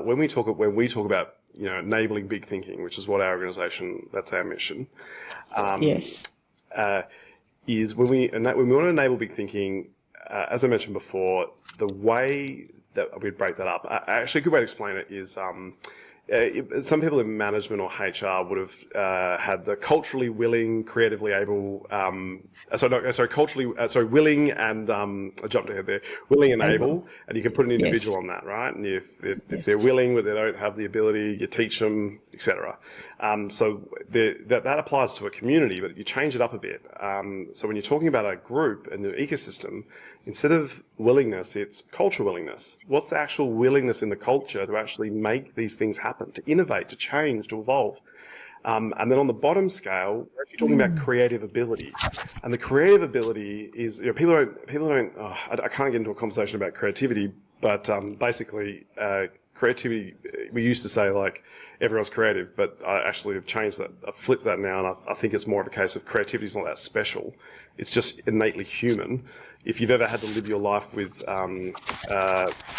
When we talk about enabling big thinking, which is what our organisation, that's our mission. Yes. Is when we want to enable big thinking. As I mentioned before, the way that we'd break that up. Actually, a good way to explain it is. Some people in management or HR would have had the culturally willing, creatively able. Willing and I jumped ahead there. Willing and able, and you can put an individual on that, right? And if they're willing but they don't have the ability, you teach them, etc. So that applies to a community, but you change it up a bit. So when you're talking about a group and an ecosystem, instead of willingness, it's cultural willingness. What's the actual willingness in the culture to actually make these things happen, to innovate, to change, to evolve? And then on the bottom scale, we're actually talking about creative ability. And the creative ability is, people don't, I can't get into a conversation about creativity, but basically, creativity, we used to say like everyone's creative, but I actually have changed that. I've flipped that now, and I think it's more of a case of creativity is not that special. It's just innately human. If you've ever had to live your life with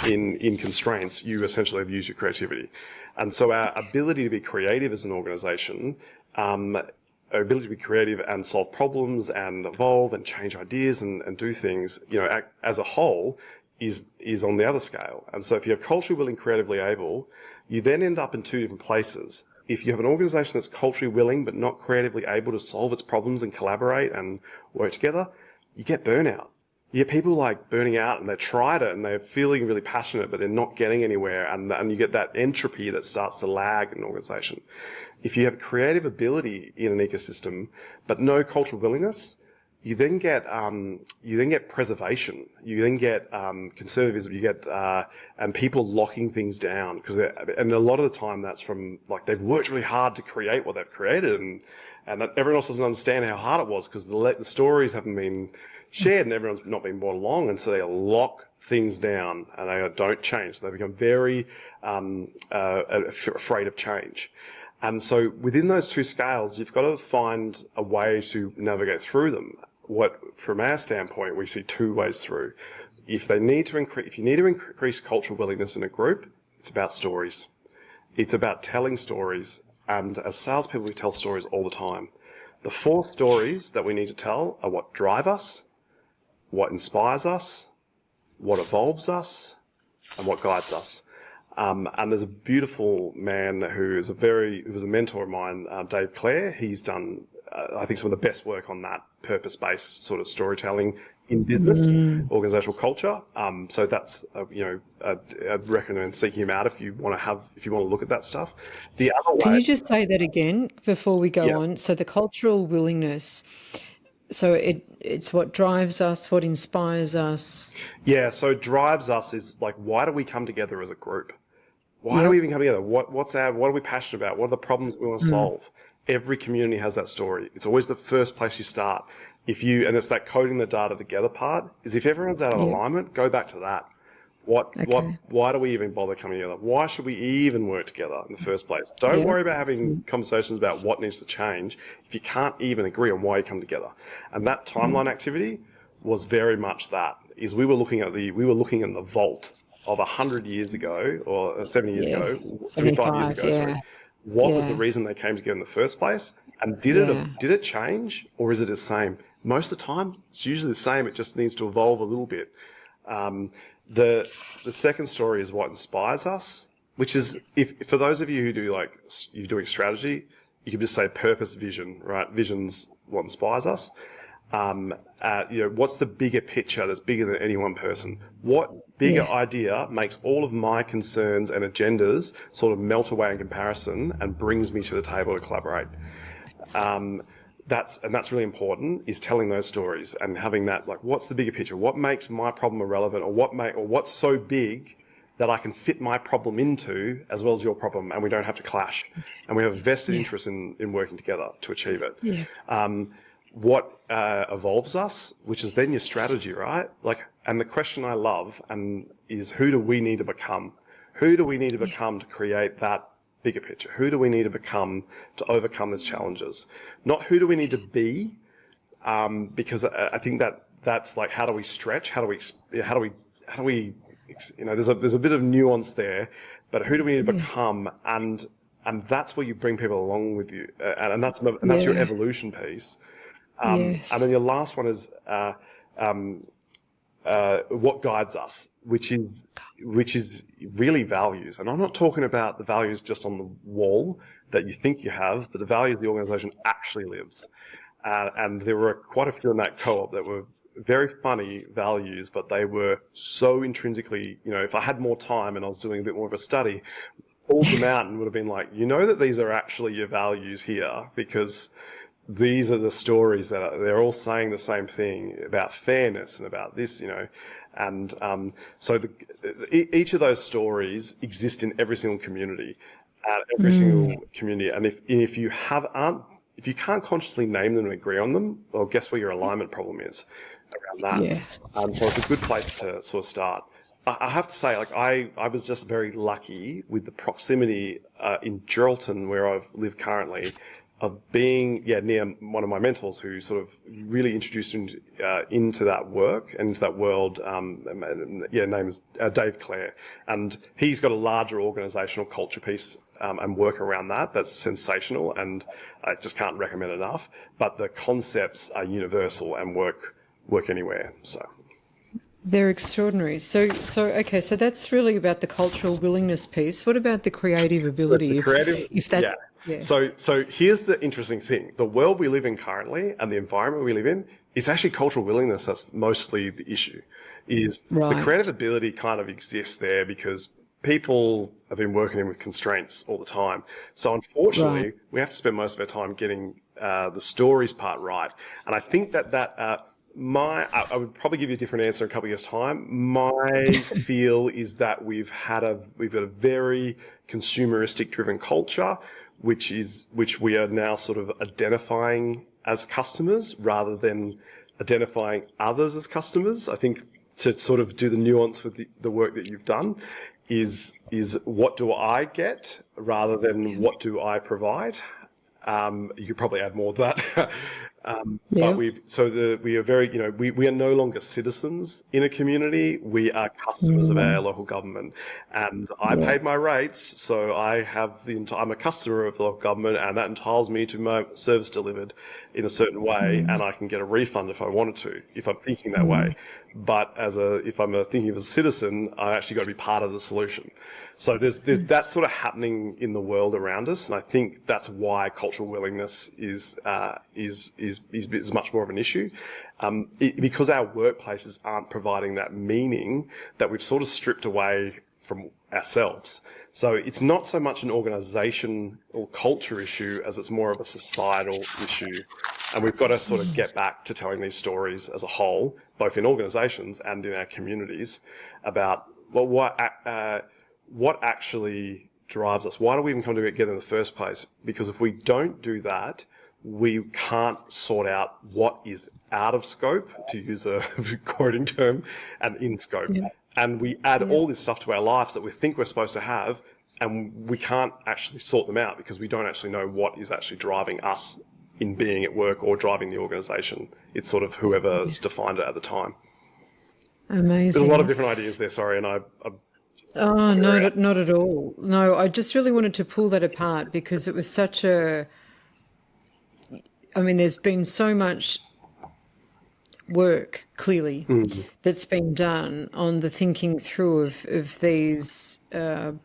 in constraints, you essentially have used your creativity. And so our ability to be creative as an organisation, our ability to be creative and solve problems and evolve and change ideas and do things, as a whole, is on the other scale. And so if you have culturally willing, creatively able, you then end up in 2 different places. If you have an organisation that's culturally willing but not creatively able to solve its problems and collaborate and work together, you get burnout. You get people like burning out, and they tried it and they're feeling really passionate, but they're not getting anywhere, and you get that entropy that starts to lag in an organisation. If you have creative ability in an ecosystem but no cultural willingness, you then get preservation. You then get conservatism. You get and people locking things down, and a lot of the time that's from like they've worked really hard to create what they've created, and everyone else doesn't understand how hard it was because the stories haven't been shared and everyone's not been brought along, and so they lock things down and they don't change. So they become very afraid of change. And so within those 2 scales, you've got to find a way to navigate through them. From our standpoint, we see 2 ways through. If you need to increase cultural willingness in a group, it's about stories. It's about telling stories. And as salespeople, we tell stories all the time. The 4 stories that we need to tell are what drive us, what inspires us, what evolves us, and what guides us. And there's a beautiful man who was a mentor of mine, Dave Clare. He's done, I think, some of the best work on that purpose-based sort of storytelling in business, organizational culture. So that's, I'd recommend seeking him out if you want to look at that stuff. The other way. Can you just say that again before we go Yeah. on? So the cultural willingness. So it's what drives us, what inspires us. Yeah, so drives us is like, why do we come together as a group? Why do we even come together? What are we passionate about? What are the problems we want to solve? Every community has that story. It's always the first place you start. And it's that coding the data together part, is if everyone's out of alignment, go back to that. Why do we even bother coming together? Why should we even work together in the first place? Don't worry about having conversations about what needs to change if you can't even agree on why you come together. And that timeline activity was very much that. Is we were looking in the vault of 100 years ago, or 70 years ago, 75 years ago, sorry. What was the reason they came together in the first place? And did it change, or is it the same? Most of the time, it's usually the same. It just needs to evolve a little bit. The second story is what inspires us, which is, if for those of you who do you're doing strategy, you could just say purpose, vision, right? Vision's what inspires us. What's the bigger picture that's bigger than any one person? What bigger idea makes all of my concerns and agendas sort of melt away in comparison and brings me to the table to collaborate? That's really important, is telling those stories and having that, like, what's the bigger picture? What makes my problem irrelevant, or what's so big that I can fit my problem into as well as your problem, and we don't have to clash, and we have a vested interest in working together to achieve it. What evolves us, which is then your strategy, right? And the question I love is, who do we need to become? Who do we need to become to create that bigger picture? Who do we need to become to overcome these challenges? Not who do we need to be, because I think that's like, how do we stretch? How do we? There's a bit of nuance there, but who do we need to become? And that's where you bring people along with you, and that's your evolution piece. And then your last one is what guides us, which is really values. And I'm not talking about the values just on the wall that you think you have, but the values the organization actually lives. And there were quite a few in that co-op that were very funny values, but they were so intrinsically, if I had more time and I was doing a bit more of a study, pulled them out and would have been like, that these are actually your values here, because these are the stories they're all saying the same thing about fairness and about this, and so each of those stories exist in every single community, and if you can't consciously name them and agree on them, well, guess where your alignment problem is around that. So it's a good place to sort of start. I have to say, I was just very lucky with the proximity in Geraldton, where I've lived currently, of being near one of my mentors who sort of really introduced me into that work and into that world. Name is Dave Clare, and he's got a larger organisational culture piece and work around that. That's sensational, and I just can't recommend enough. But the concepts are universal and work anywhere. So. They're extraordinary. So that's really about the cultural willingness piece. What about the creative ability? So here's the interesting thing. The world we live in currently and the environment we live in, it's actually cultural willingness that's mostly the issue. The creative ability kind of exists there because people have been working with constraints all the time. So unfortunately, we have to spend most of our time getting the stories part right. And I think that I would probably give you a different answer in a couple of years' time. My feel is that we've got a very consumeristic driven culture, which we are now sort of identifying as customers rather than identifying others as customers. I think to sort of do the nuance with the work that you've done is what do I get rather than what do I provide. You could probably add more to that. Yeah. We are very, we are no longer citizens in a community. We are customers of our local government, and I Yeah. paid my rates, so I'm a customer of the local government, and that entitles me to my service delivered in a certain way, and I can get a refund if I wanted to, if I'm thinking that way. But if I'm thinking of a citizen, I actually got to be part of the solution. So there's that sort of happening in the world around us, and I think that's why cultural willingness is much more of an issue, because our workplaces aren't providing that meaning that we've sort of stripped away from ourselves. So it's not so much an organisation or culture issue as it's more of a societal issue, and we've got to sort of get back to telling these stories as a whole, both in organisations and in our communities, about what actually drives us. Why do we even come together in the first place? Because if we don't do that, we can't sort out what is out of scope, to use a quoting term, and in scope. Yeah. And we add all this stuff to our lives that we think we're supposed to have, and we can't actually sort them out because we don't actually know what is actually driving us in being at work or driving the organisation. It's sort of whoever's defined it at the time. Amazing. There's a lot of different ideas there, sorry, and I Oh, no, not at all. No, I just really wanted to pull that apart because it was such a, I mean, there's been so much work, clearly, that's been done on the thinking through of these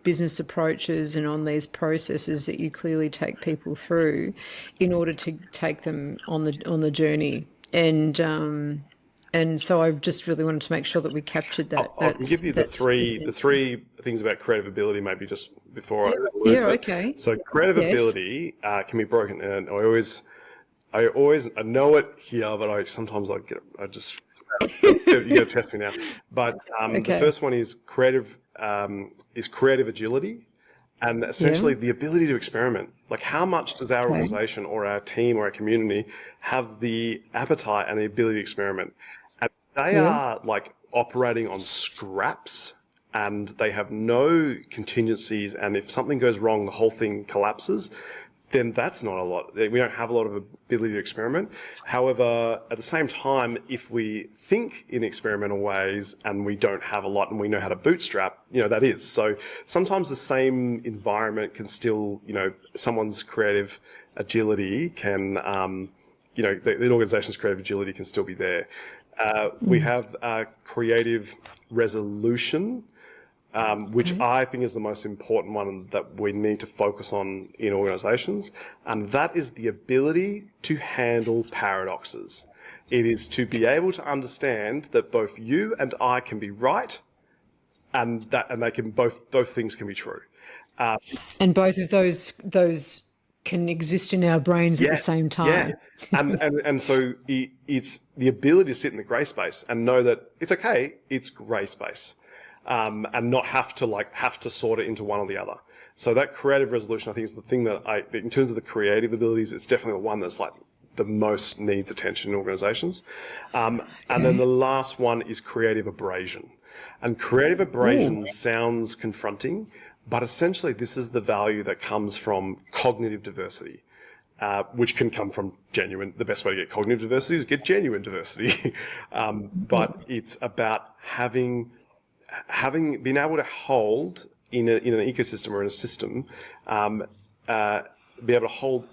business approaches and on these processes that you clearly take people through in order to take them on the journey. And so I just really wanted to make sure that we captured that. I can give you the three things about creative ability, maybe just before I okay. So creative ability can be broken, and I know it here, but you got to test me now. But the first one is creative agility, and essentially the ability to experiment. Like, how much does our organization or our team or our community have the appetite and the ability to experiment? And they are like operating on scraps, and they have no contingencies. And if something goes wrong, the whole thing collapses. Then that's not a lot. We don't have a lot of ability to experiment. However, at the same time, if we think in experimental ways and we don't have a lot and we know how to bootstrap, that is. So sometimes the same environment can still, someone's creative agility can, the organization's creative agility can still be there. We have creative resolution, which I think is the most important one that we need to focus on in organizations. And that is the ability to handle paradoxes. It is to be able to understand that both you and I can be right, and they can both things can be true. And both of those can exist in our brains at the same time. Yeah. And so it's the ability to sit in the grey space and know that it's okay, it's grey space. And not have to sort it into one or the other. So that creative resolution, I think, is the thing that in terms of the creative abilities, it's definitely the one that's like the most needs attention in organizations. And then the last one is creative abrasion. And creative abrasion sounds confronting, but essentially this is the value that comes from cognitive diversity. Which can come from the best way to get cognitive diversity is get genuine diversity. But it's about having been able to hold in an ecosystem or in a system, be able to hold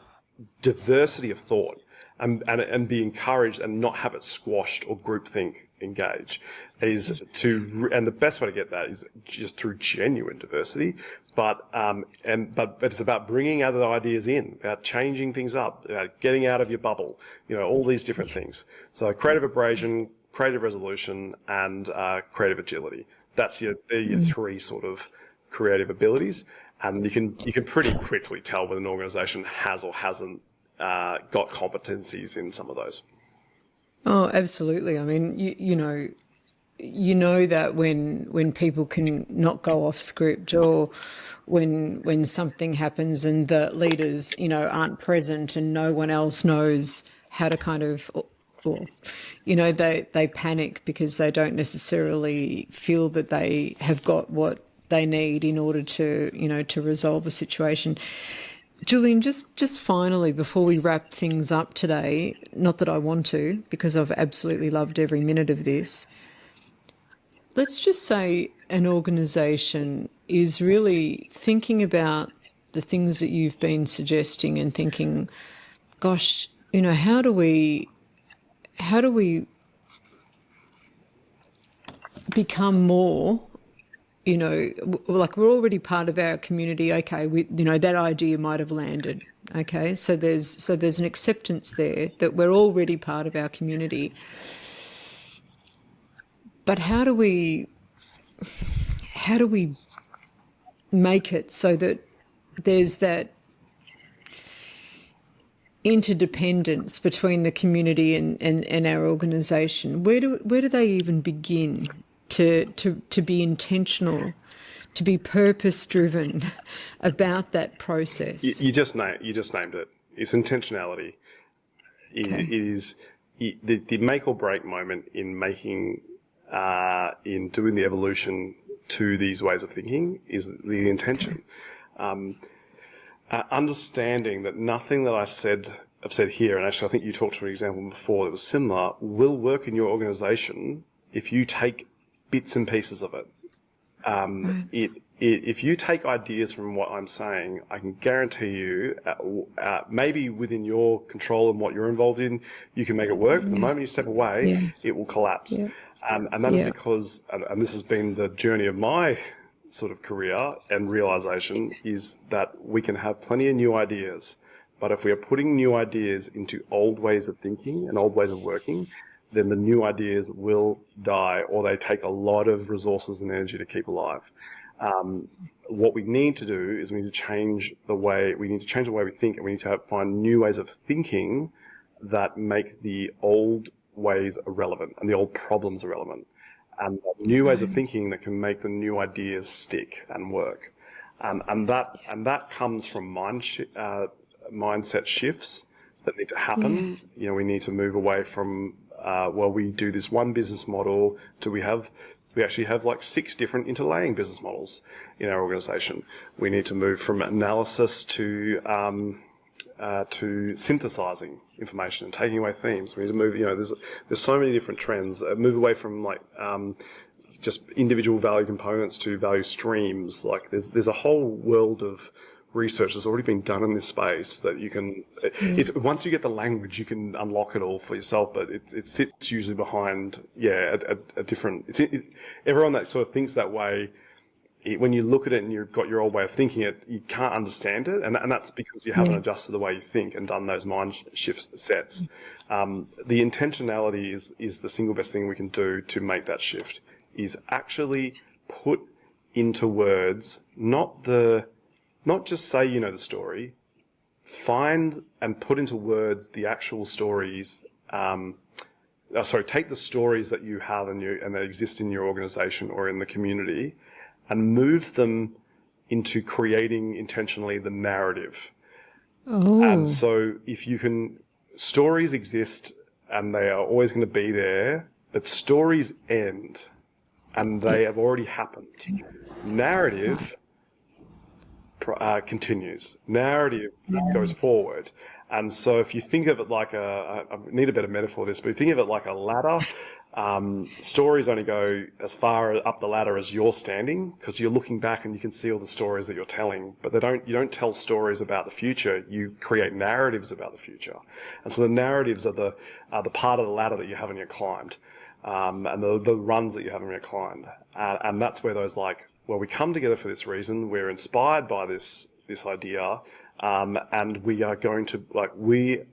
diversity of thought and be encouraged and not have it squashed or groupthink engage and the best way to get that is just through genuine diversity, but it's about bringing other ideas in, about changing things up, about getting out of your bubble, all these different things. So creative abrasion, creative resolution, and creative agility. They're your three sort of creative abilities, and you can pretty quickly tell whether an organisation has or hasn't got competencies in some of those. Oh, absolutely. I mean, you know that when people can not go off script, or when something happens and the leaders aren't present and no one else knows how to kind of. Or, they panic because they don't necessarily feel that they have got what they need in order to, to resolve a situation. Julian, just finally, before we wrap things up today, not that I want to, because I've absolutely loved every minute of this, let's just say an organisation is really thinking about the things that you've been suggesting and thinking, gosh, how do we become more, like we're already part of our community. Okay, that idea might have landed. Okay, so there's an acceptance there that we're already part of our community. But how do we make it so that there's that interdependence between the community and our organisation? Where do they even begin to be intentional, to be purpose driven about that process? You just named it. It's intentionality. Okay. It is the make or break moment in doing the evolution to these ways of thinking is the intention. Understanding that nothing that I've said here, and actually I think you talked to an example before that was similar, will work in your organisation if you take bits and pieces of it. If you take ideas from what I'm saying, I can guarantee you, maybe within your control and what you're involved in, you can make it work. The moment you step away, it will collapse. Yeah. And that is because, and this has been the journey of my sort of career and realization, is that we can have plenty of new ideas. But if we are putting new ideas into old ways of thinking and old ways of working, then the new ideas will die, or they take a lot of resources and energy to keep alive. What we need to do is we need to change the way we think, and we need to find new ways of thinking that make the old ways irrelevant and the old problems irrelevant, and new ways of thinking that can make the new ideas stick and work. And that comes from mindset shifts that need to happen. We need to move away from we do this one business model to we actually have like 6 different interlaying business models in our organization. We need to move from analysis to synthesizing information and taking away themes. We need to move, there's so many different trends. Move away from just individual value components to value streams. Like there's a whole world of research that's already been done in this space that you can, once you get the language, you can unlock it all for yourself, but it sits usually behind, a different, everyone that sort of thinks that way, when you look at it and you've got your old way of thinking it, you can't understand it. And that's because you haven't adjusted the way you think and done those mind shift sets. The intentionality is the single best thing we can do to make that shift, is actually put into words, not just say the story, find and put into words the actual stories. Take the stories that you have and that exist in your organization or in the community, and move them into creating intentionally the narrative. And so if you can, stories exist and they are always going to be there, but stories end and they have already happened. Narrative continues. Narrative goes forward. And so if you think of it like I need a better metaphor for this, but if you think of it like a ladder, stories only go as far up the ladder as you're standing, because you're looking back and you can see all the stories that you're telling, but you don't tell stories about the future, you create narratives about the future. And so the narratives are the part of the ladder that you haven't yet climbed, and the runs that you haven't yet climbed. And that's where those we come together for this reason, we're inspired by this idea, and we are going to, we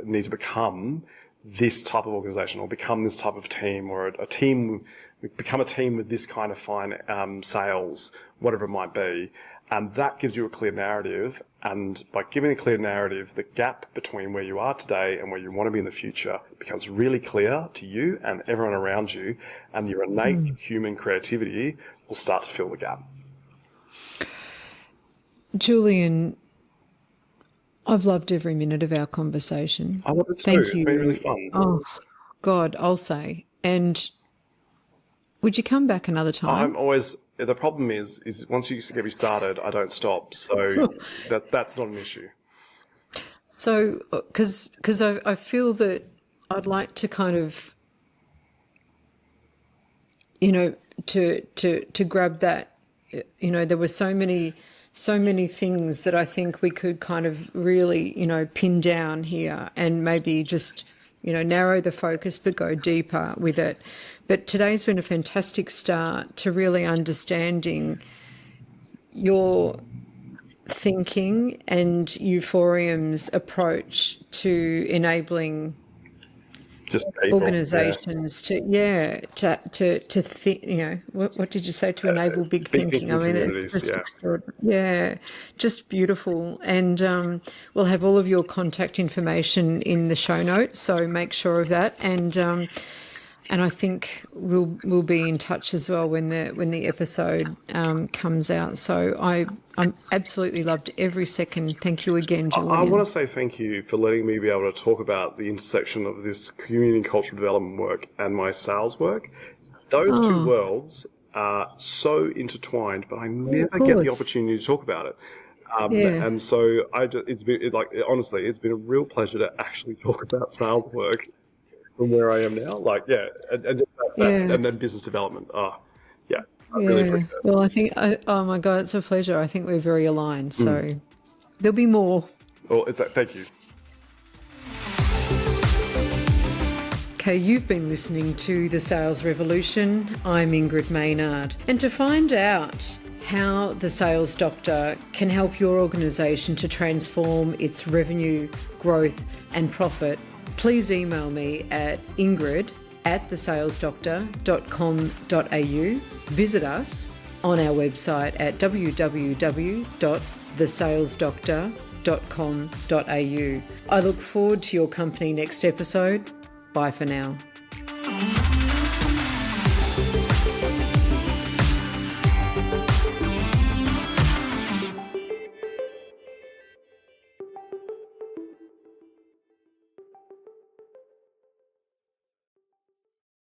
need to become this type of organization, or become this type of team, or a team, become a team with this kind of fine sales, whatever it might be. And that gives you a clear narrative. And by giving a clear narrative, the gap between where you are today and where you want to be in the future becomes really clear to you and everyone around you. And your innate human creativity will start to fill the gap. Julian, I've loved every minute of our conversation. I love it too. Thank It's you. been really fun. Oh, God, I'll say. And Would you come back another time? The problem is once you get me started, I don't stop. So that's not an issue. So, because I feel that I'd like to kind of, to grab that, there were so many things that I think we could kind of really, pin down here and maybe just, narrow the focus but go deeper with it. But today's been a fantastic start to really understanding your thinking and Euphorium's approach to enabling Just people, organizations to think, what did you say, to enable big thinking? I mean, it's just extraordinary. Yeah, just beautiful. And we'll have all of your contact information in the show notes, so make sure of that. And I think we'll be in touch as well when the episode comes out. So I'm absolutely loved every second. Thank you again, Julian. I want to say thank you for letting me be able to talk about the intersection of this community and cultural development work and my sales work. Those two worlds are so intertwined, but I never get the opportunity to talk about it. And so honestly, it's been a real pleasure to actually talk about sales work from where I am now, and then business development. I really appreciate it. Well, I think, oh my God, it's a pleasure. I think we're very aligned. So there'll be more. Well, thank you. Okay, you've been listening to The Sales Revolution. I'm Ingrid Maynard. And to find out how the Sales Doctor can help your organisation to transform its revenue, growth and profit, please email me at ingrid@thesalesdoctor.com.au. Visit us on our website at www.thesalesdoctor.com.au. I look forward to your company next episode. Bye for now.